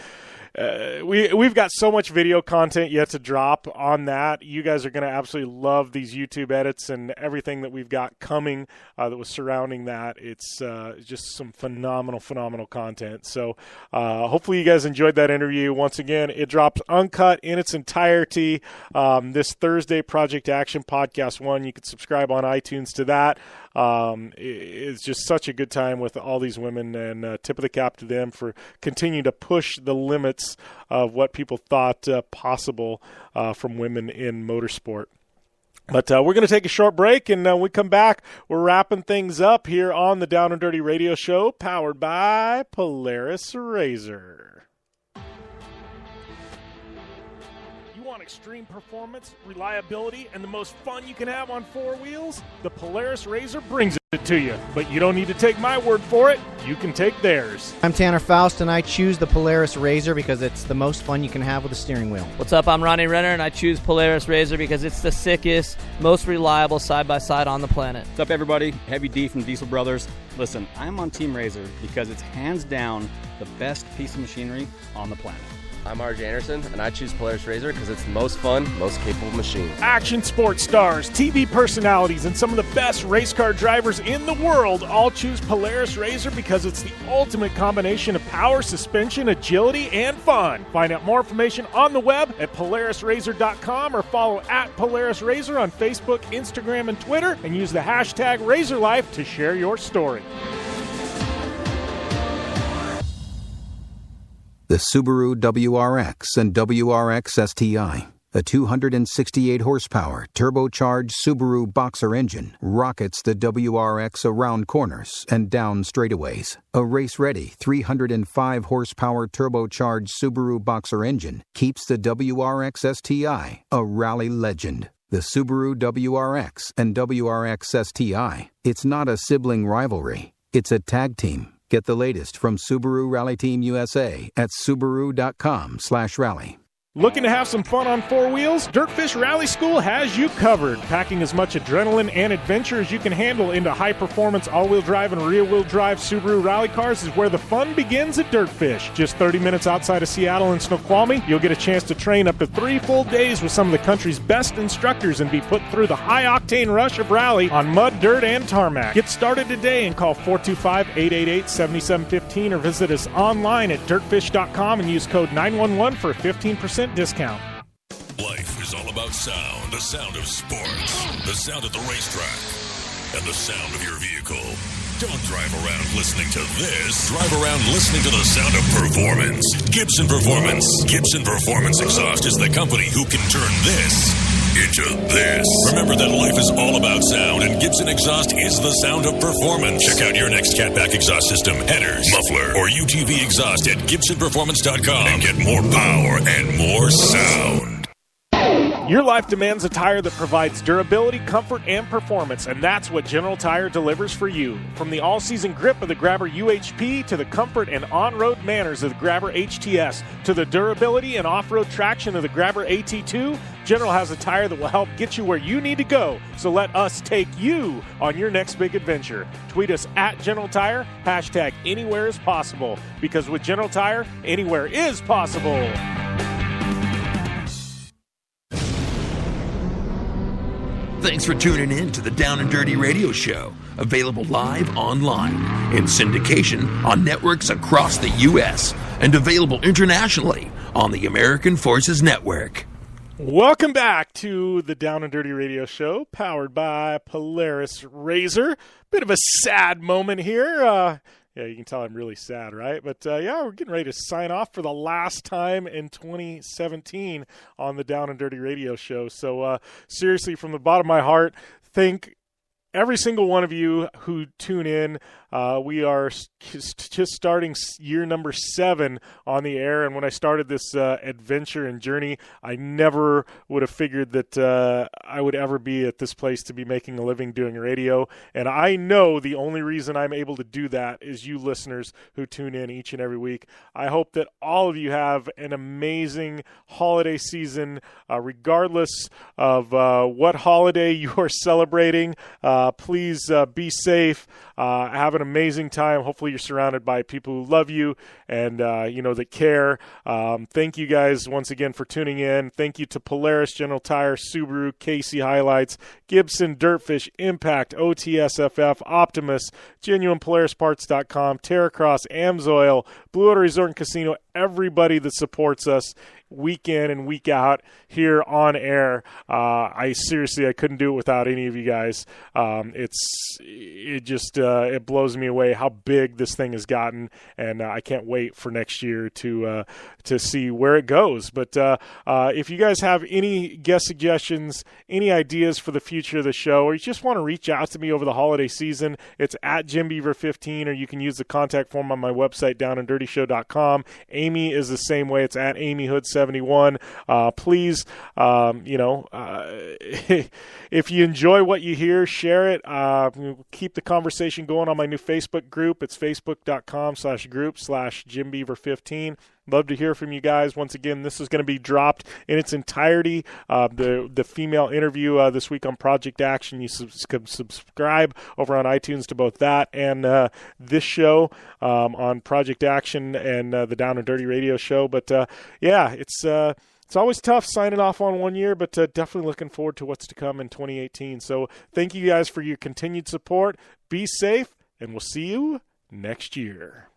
C: we've got so much video content yet to drop on that. You guys are going to absolutely love these YouTube edits and everything that we've got coming that was surrounding that. It's just some phenomenal content. So hopefully you guys enjoyed that interview. Once again, it drops uncut in its entirety this Thursday, Project Action Podcast 1. You can subscribe on iTunes to that. It's just such a good time with all these women, and tip of the cap to them for continuing to push the limits of what people thought possible from women in motorsport. But we're going to take a short break, and when we come back, we're wrapping things up here on the Down and Dirty Radio Show, powered by Polaris RZR. Extreme performance, reliability, and the most fun you can have on four wheels? The Polaris RZR brings it to you. But you don't need to take my word for it. You can take theirs.
E: I'm Tanner Faust, and I choose the Polaris RZR because it's the most fun you can have with a steering wheel.
F: What's up? I'm Ronnie Renner, and I choose Polaris RZR because it's the sickest, most reliable side-by-side on the planet.
G: What's up, everybody? Heavy D from Diesel Brothers. Listen, I'm on Team RZR because it's hands down the best piece of machinery on the planet.
H: I'm RJ Anderson, and I choose Polaris RZR because it's the most fun, most capable machine.
C: Action sports stars, TV personalities, and some of the best race car drivers in the world all choose Polaris RZR because it's the ultimate combination of power, suspension, agility, and fun. Find out more information on the web at PolarisRZR.com or follow at Polaris RZR on Facebook, Instagram, and Twitter, and use the hashtag RazorLife to share your story.
I: The Subaru WRX and WRX STI, a 268 horsepower turbocharged Subaru Boxer engine, rockets the WRX around corners and down straightaways. A race-ready 305 horsepower turbocharged Subaru Boxer engine keeps the WRX STI a rally legend. The Subaru WRX and WRX STI, it's not a sibling rivalry, it's a tag team. Get the latest from Subaru Rally Team USA at Subaru.com/rally.
C: Looking to have some fun on four wheels? Dirtfish Rally School has you covered. Packing as much adrenaline and adventure as you can handle into high-performance all-wheel drive and rear-wheel drive Subaru rally cars is where the fun begins at Dirtfish. Just 30 minutes outside of Seattle in Snoqualmie, you'll get a chance to train up to 3 full days with some of the country's best instructors and be put through the high-octane rush of rally on mud, dirt, and tarmac. Get started today and call 425-888-7715 or visit us online at dirtfish.com and use code 911 for a 15% discount.
A: Life is all about sound. The sound of sports. The sound at the racetrack. And the sound of your vehicle. Don't drive around listening to this. Drive around listening to the sound of performance. Gibson Performance. Gibson Performance Exhaust is the company who can turn this into this. Remember that life is all about sound, and Gibson Exhaust is the sound of performance. Check out your next catback exhaust system, headers, muffler, or UTV exhaust at GibsonPerformance.com and get more power and more sound.
C: Your life demands a tire that provides durability, comfort, and performance, and that's what General Tire delivers for you. From the all-season grip of the Grabber UHP to the comfort and on-road manners of the Grabber HTS to the durability and off-road traction of the Grabber AT2, General has a tire that will help get you where you need to go. So let us take you on your next big adventure. Tweet us at General Tire, hashtag anywhere is possible, because with General Tire, anywhere is possible.
B: Thanks for tuning in to the Down and Dirty Radio Show, available live online, in syndication on networks across the U.S., and available internationally on the American Forces Network.
C: Welcome back to the Down and Dirty Radio Show, powered by Polaris RZR. Bit of a sad moment here. Yeah, you can tell I'm really sad, right? But, yeah, we're getting ready to sign off for the last time in 2017 on the Down and Dirty Radio Show. So, seriously, from the bottom of my heart, thank every single one of you who tune in. We are just starting year number 7 on the air, and when I started this adventure and journey, I never would have figured that I would ever be at this place to be making a living doing radio, and I know the only reason I'm able to do that is you listeners who tune in each and every week. I hope that all of you have an amazing holiday season, regardless of what holiday you are celebrating. Please be safe, have an amazing time. Hopefully you're surrounded by people who love you and, that care. Thank you guys once again for tuning in. Thank you to Polaris, General Tire, Subaru, Casey Highlights, Gibson, Dirtfish, Impact, OTSFF, Optimus, GenuinePolarisParts.com, Terracross, Amsoil, Blue Water Resort and Casino, everybody that supports us week in and week out here on air. I couldn't do it without any of you guys. It blows me away how big this thing has gotten, and I can't wait for next year to see where it goes. But if you guys have any guest suggestions, any ideas for the future of the show, or you just want to reach out to me over the holiday season, it's at JimBeaver15, or you can use the contact form on my website, downanddirtyshow.com. Amy is the same way. It's at AmyHood71. Please, if you enjoy what you hear, share it. Keep the conversation going on my new Facebook group. It's facebook.com/group/JimBeaver15. Love to hear from you guys. Once again, this is going to be dropped in its entirety. The female interview this week on Project Action. You can subscribe over on iTunes to both that and this show on Project Action and the Down and Dirty Radio Show. But it's always tough signing off on 1 year, but definitely looking forward to what's to come in 2018. So thank you guys for your continued support. Be safe, and we'll see you next year.